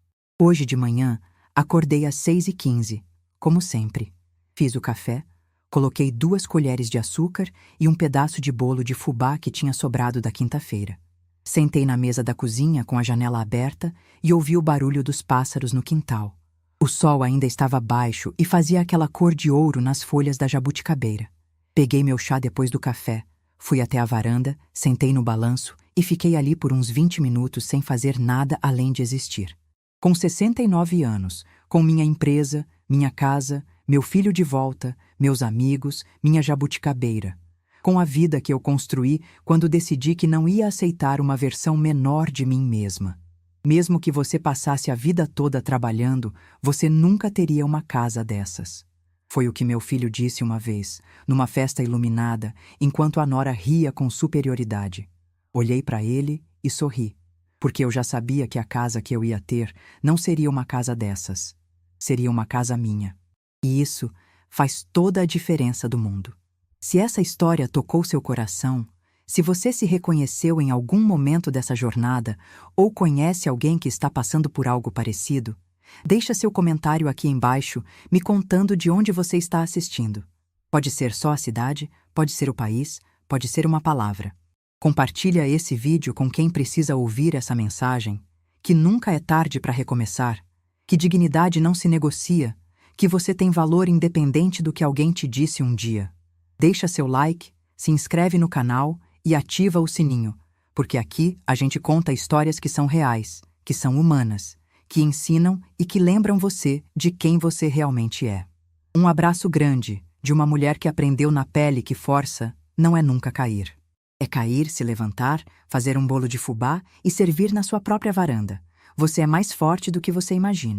Hoje de manhã, acordei às 6h15, como sempre. Fiz o café, coloquei 2 colheres de açúcar e um pedaço de bolo de fubá que tinha sobrado da quinta-feira. Sentei na mesa da cozinha com a janela aberta e ouvi o barulho dos pássaros no quintal. O sol ainda estava baixo e fazia aquela cor de ouro nas folhas da jabuticabeira. Peguei meu chá depois do café, fui até a varanda, sentei no balanço e fiquei ali por uns 20 minutos sem fazer nada além de existir. Com 69 anos, com minha empresa, minha casa, meu filho de volta, meus amigos, minha jabuticabeira. Com a vida que eu construí quando decidi que não ia aceitar uma versão menor de mim mesma. Mesmo que você passasse a vida toda trabalhando, você nunca teria uma casa dessas. Foi o que meu filho disse uma vez, numa festa iluminada, enquanto a nora ria com superioridade. Olhei para ele e sorri, porque eu já sabia que a casa que eu ia ter não seria uma casa dessas. Seria uma casa minha. E isso faz toda a diferença do mundo. Se essa história tocou seu coração, se você se reconheceu em algum momento dessa jornada ou conhece alguém que está passando por algo parecido, deixa seu comentário aqui embaixo me contando de onde você está assistindo. Pode ser só a cidade, pode ser o país, pode ser uma palavra. Compartilha esse vídeo com quem precisa ouvir essa mensagem, que nunca é tarde para recomeçar, que dignidade não se negocia, que você tem valor independente do que alguém te disse um dia. Deixa seu like, se inscreve no canal e ativa o sininho, porque aqui a gente conta histórias que são reais, que são humanas, que ensinam e que lembram você de quem você realmente é. Um abraço grande de uma mulher que aprendeu na pele que força não é nunca cair. É cair, se levantar, fazer um bolo de fubá e servir na sua própria varanda. Você é mais forte do que você imagina.